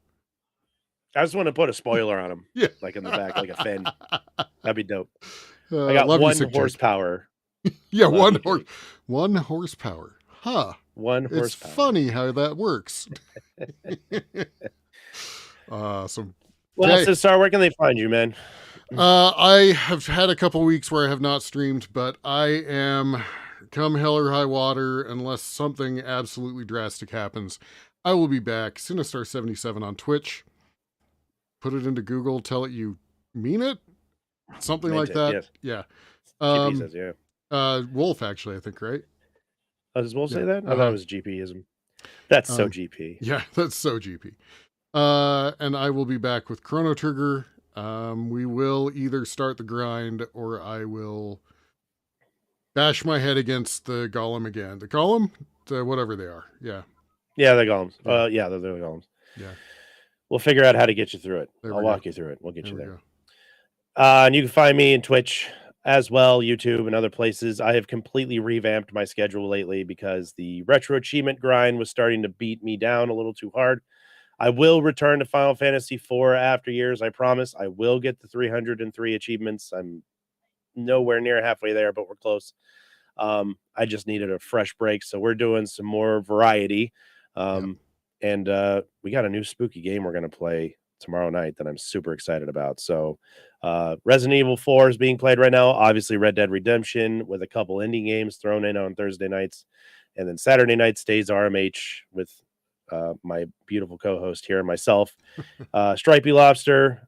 Speaker 2: I just want to put a spoiler on them,
Speaker 1: Yeah.
Speaker 2: like in the back, like a fin. That'd be dope. I
Speaker 1: I
Speaker 2: got
Speaker 1: love you,
Speaker 2: 1
Speaker 1: Sick Jake.
Speaker 2: horsepower.
Speaker 1: Yeah,
Speaker 2: Love you, Jake.
Speaker 1: 1 horsepower. Huh.
Speaker 2: 1
Speaker 1: It's
Speaker 2: horsepower.
Speaker 1: funny how that works. Awesome.
Speaker 2: Well,
Speaker 1: Jay.
Speaker 2: Sister, where can they find you, man?
Speaker 1: I have had a couple weeks where I have not streamed, but I am, come hell or high water, unless something absolutely drastic happens, I will be back. Sinistar77 on Twitch. Put it into Google, tell it you mean it. Something
Speaker 2: Meant
Speaker 1: like
Speaker 2: it,
Speaker 1: that.
Speaker 2: yes.
Speaker 1: Yeah.
Speaker 2: GP says, yeah.
Speaker 1: Wolf, actually, I think, right?
Speaker 2: Oh, does Wolf say
Speaker 1: Yeah.
Speaker 2: that? I thought
Speaker 1: Uh-huh.
Speaker 2: it was GPism. That's so GP.
Speaker 1: Yeah, that's so GP. And I will be back with Chrono Trigger. We will either start the grind or I will bash my head against the golem again. The golem? Whatever they are. Yeah.
Speaker 2: Yeah, they're golems.
Speaker 1: Yeah.
Speaker 2: Yeah, they're golems.
Speaker 1: Yeah.
Speaker 2: We'll figure out how to get you through it.
Speaker 1: There
Speaker 2: I'll
Speaker 1: we
Speaker 2: walk
Speaker 1: go.
Speaker 2: you through it. We'll get
Speaker 1: There
Speaker 2: you
Speaker 1: we
Speaker 2: there.
Speaker 1: go.
Speaker 2: And you can find me in Twitch as well, YouTube and other places. I have completely revamped my schedule lately because the retro achievement grind was starting to beat me down a little too hard. I will return to Final Fantasy IV after years. I promise. I will get the 303 achievements. I'm nowhere near halfway there, but we're close. I just needed a fresh break, so we're doing some more variety. And we got a new spooky game we're going to play tomorrow night that I'm super excited about. So Resident Evil 4 is being played right now. Obviously Red Dead Redemption with a couple indie games thrown in on Thursday nights. And then Saturday night stays RMH with my beautiful co-host here and myself. Stripey Lobster,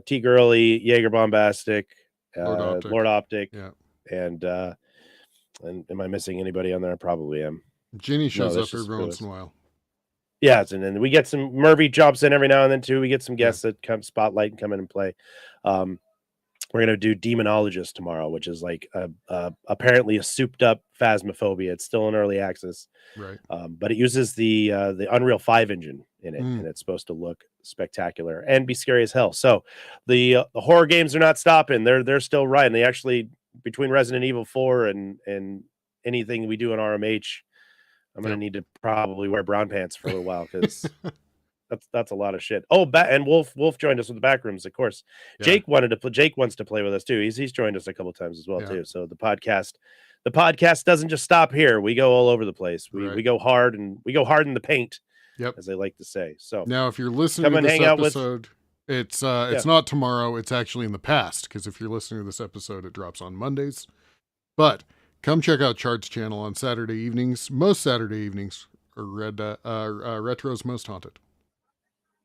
Speaker 2: T Girly, Jaeger Bombastic, Lord Optic.
Speaker 1: Yeah.
Speaker 2: And am I missing anybody on there? I probably am.
Speaker 1: Ginny shows
Speaker 2: No,
Speaker 1: up every once in a while.
Speaker 2: Yeah, and then we get some Murphy jumps in every now and then too. We get some guests that come spotlight and come in and play. We're gonna do Demonologist tomorrow, which is like apparently a souped up Phasmophobia. It's still in early access,
Speaker 1: right?
Speaker 2: But it uses the Unreal 5 engine in it, and it's supposed to look spectacular and be scary as hell. So the horror games are not stopping. They're still riding. They actually, between Resident Evil 4 and anything we do in RMH, I'm gonna need to probably wear brown pants for a little while because that's a lot of shit. Oh, and Wolf joined us with the Backrooms, of course. Yeah. Jake wants to play with us too. He's joined us a couple times as well too. So the podcast doesn't just stop here. We go all over the place. We go hard and we go hard in the paint.
Speaker 1: Yep,
Speaker 2: as they like to say. So
Speaker 1: now, if you're listening to this episode, it's not tomorrow. It's actually in the past, because if you're listening to this episode, it drops on Mondays. But come check out Chart's channel on Saturday evenings. Most Saturday evenings are Retro's Most Haunted.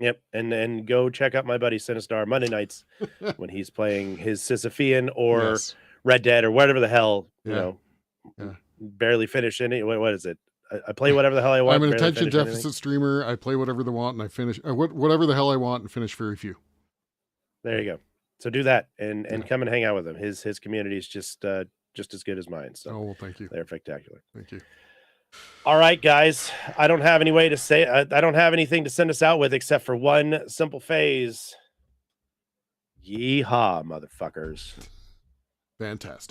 Speaker 2: Yep, and go check out my buddy Sinistar Monday nights when he's playing his Sisyphean or Red Dead or whatever the hell, you know, barely finished any. What is it? I play whatever the hell I want.
Speaker 1: I'm an attention deficit streamer. I play whatever they want, and I finish whatever the hell I want and finish very few.
Speaker 2: There you go. So do that and come and hang out with him. His community is just as good as mine. So
Speaker 1: well, thank you.
Speaker 2: They're spectacular.
Speaker 1: Thank you.
Speaker 2: All right, guys. I don't have any way to say. I don't have anything to send us out with except for one simple phase. Yeehaw, motherfuckers!
Speaker 1: Fantastic.